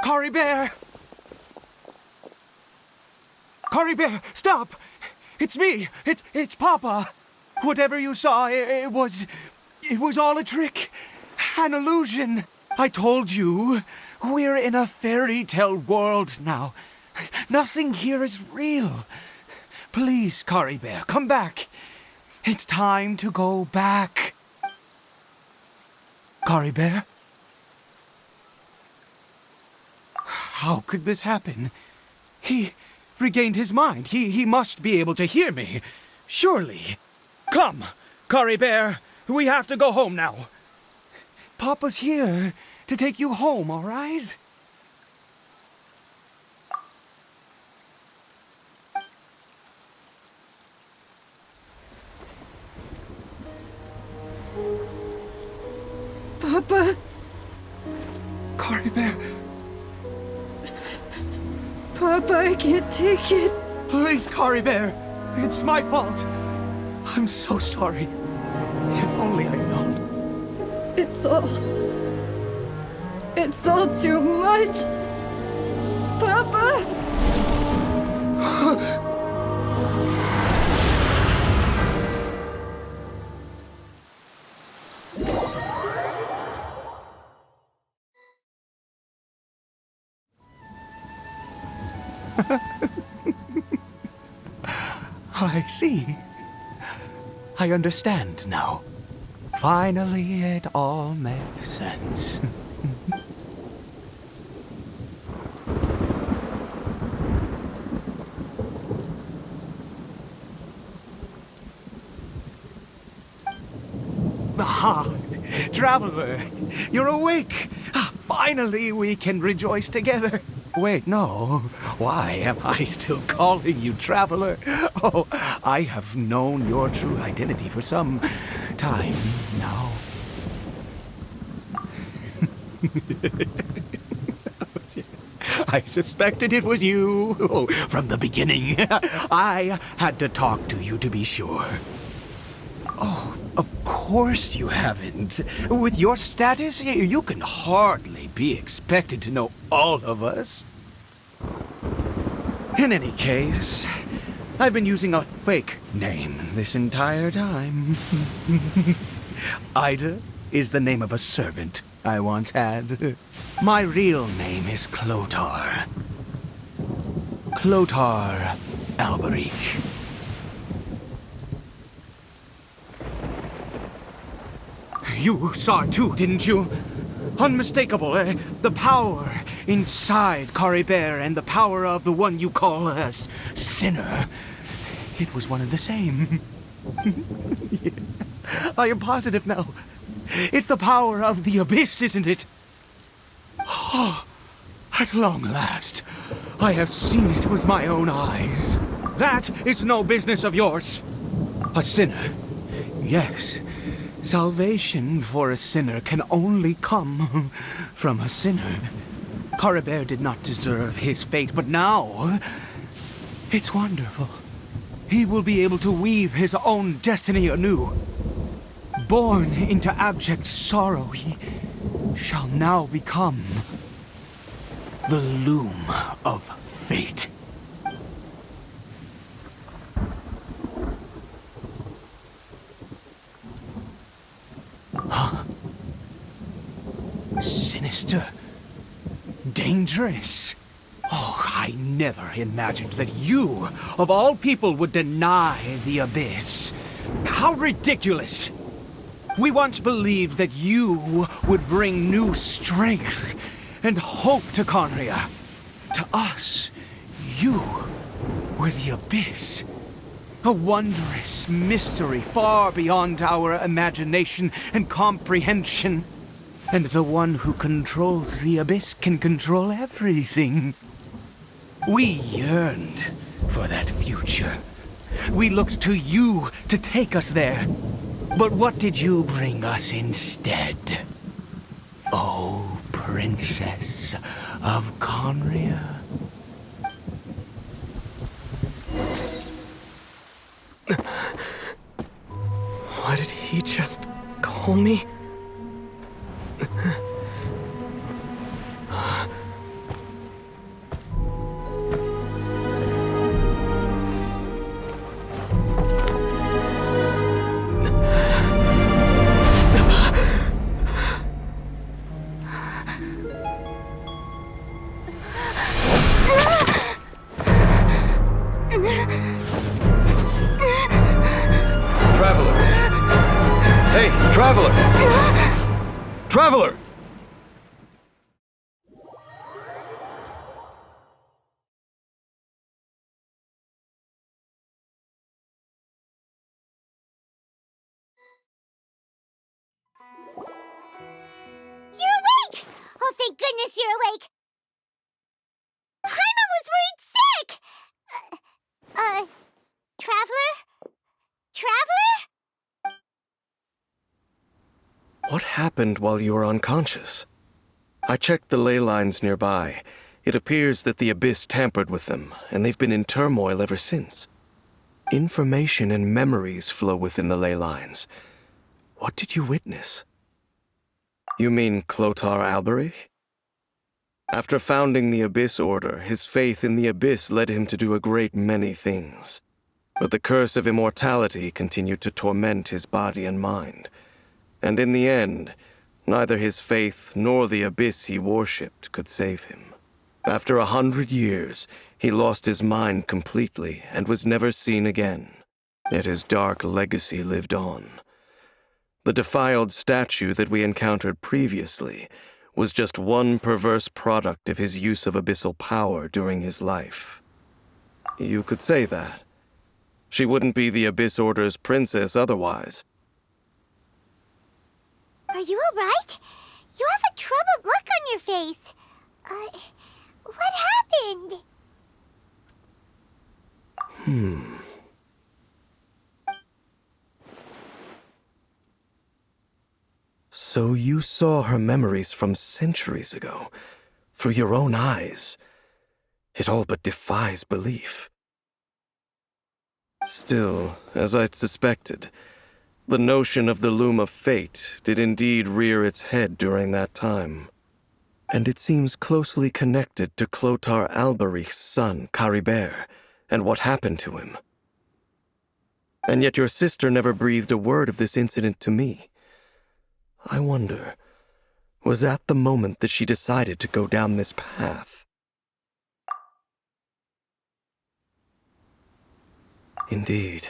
Caribert! Caribert, stop! It's me! It's Papa! Whatever you saw, it was all a trick. An illusion. I told you, we're in a fairy tale world now. Nothing here is real. Please, Caribert, come back. It's time to go back. Caribert? How could this happen? He regained his mind. He must be able to hear me. Surely. Come, Caribert. We have to go home now. Papa's here to take you home, all right? Papa. Caribert, Papa, I can't take it. please, Caribert. It's my fault. I'm so sorry. If only I'd known. It's all too much. Papa! I see. I understand now. Finally, it all makes sense. Ah, Traveler, you're awake. Finally, we can rejoice together. Wait, no. Why am I still calling you Traveler? Oh, I have known your true identity for some time now. I suspected it was you. Oh, from the beginning. I had to talk to you to be sure. Oh, of course you haven't. With your status, you can hardly be expected to know all of us. In any case, I've been using a fake name this entire time. Ida is the name of a servant I once had. My real name is Clotar. Clotar Alberic. You saw it too, didn't you? Unmistakable, the power inside Caribert and the power of the one you call a sinner. It was one and the same. Yeah. I am positive now. It's the power of the abyss, isn't it? Oh, at long last, I have seen it with my own eyes. That is no business of yours. A sinner. Yes. Salvation for a sinner can only come from a sinner. Caribert did not deserve his fate, but now it's wonderful. He will be able to weave his own destiny anew. Born into abject sorrow, he shall now become the loom of fate. Huh? Sinister. Dangerous. Oh, I never imagined that you, of all people, would deny the abyss. How ridiculous! We once believed that you would bring new strength and hope to Khaenri'ah. To us, you were the abyss. A wondrous mystery far beyond our imagination and comprehension. And the one who controls the abyss can control everything. We yearned for that future. We looked to you to take us there. But what did you bring us instead? Oh, Princess of Khaenri'ah. Why did he just call me? Traveler! Hey, Traveler! Traveler! You're awake! Oh, thank goodness you're awake! Paimon was worried sick! Traveler? Traveler? What happened while you were unconscious? I checked the ley lines nearby. It appears that the Abyss tampered with them, and they've been in turmoil ever since. Information and memories flow within the ley lines. What did you witness? You mean Clothar Alberich? After founding the Abyss Order, his faith in the Abyss led him to do a great many things. But the curse of immortality continued to torment his body and mind. And in the end, neither his faith nor the Abyss he worshipped could save him. After 100 years, he lost his mind completely and was never seen again. Yet his dark legacy lived on. The defiled statue that we encountered previously was just one perverse product of his use of abyssal power during his life. You could say that. She wouldn't be the Abyss Order's princess otherwise. Are you alright? You have a troubled look on your face. What happened? So you saw her memories from centuries ago, through your own eyes. It all but defies belief. Still, as I'd suspected, the notion of the Loom of Fate did indeed rear its head during that time. And it seems closely connected to Clothar Alberich's son, Caribert, and what happened to him. And yet your sister never breathed a word of this incident to me. I wonder, was that the moment that she decided to go down this path? Indeed.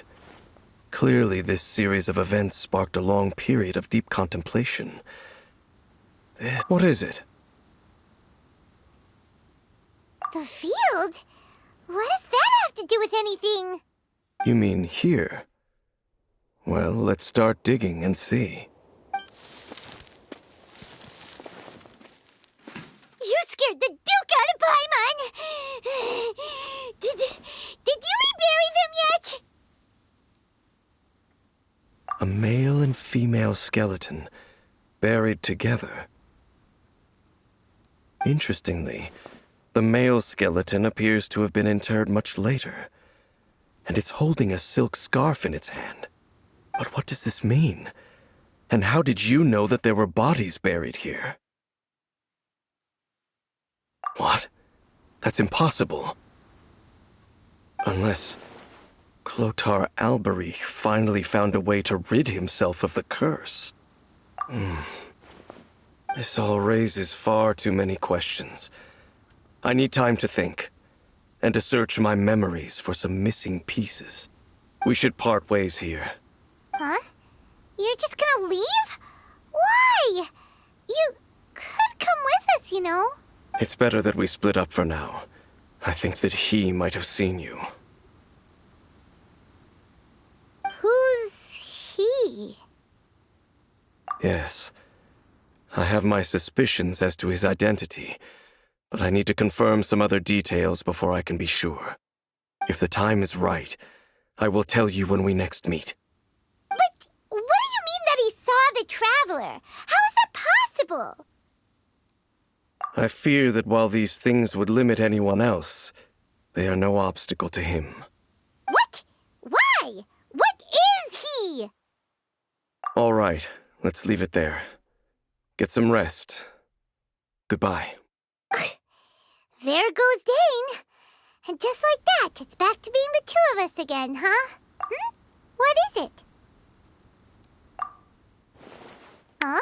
Clearly, this series of events sparked a long period of deep contemplation. What is it? The field? What does that have to do with anything? You mean here? Well, let's start digging and see. You scared the Duke out of Paimon! Did you rebury them yet? A male and female skeleton, buried together. Interestingly, the male skeleton appears to have been interred much later, and it's holding a silk scarf in its hand. But what does this mean? And how did you know that there were bodies buried here? What? That's impossible. Unless Clothar Alberich finally found a way to rid himself of the curse. This all raises far too many questions. I need time to think, and to search my memories for some missing pieces. We should part ways here. Huh? You're just gonna leave? Why? You could come with us, you know. It's better that we split up for now. I think that he might have seen you. Who's he? Yes. I have my suspicions as to his identity, but I need to confirm some other details before I can be sure. If the time is right, I will tell you when we next meet. But what do you mean that he saw the Traveler? How is that possible? I fear that while these things would limit anyone else, they are no obstacle to him. What? Why? What is he? All right, let's leave it there. Get some rest. Goodbye. There goes Dane. And just like that, it's back to being the two of us again, huh? What is it? Huh?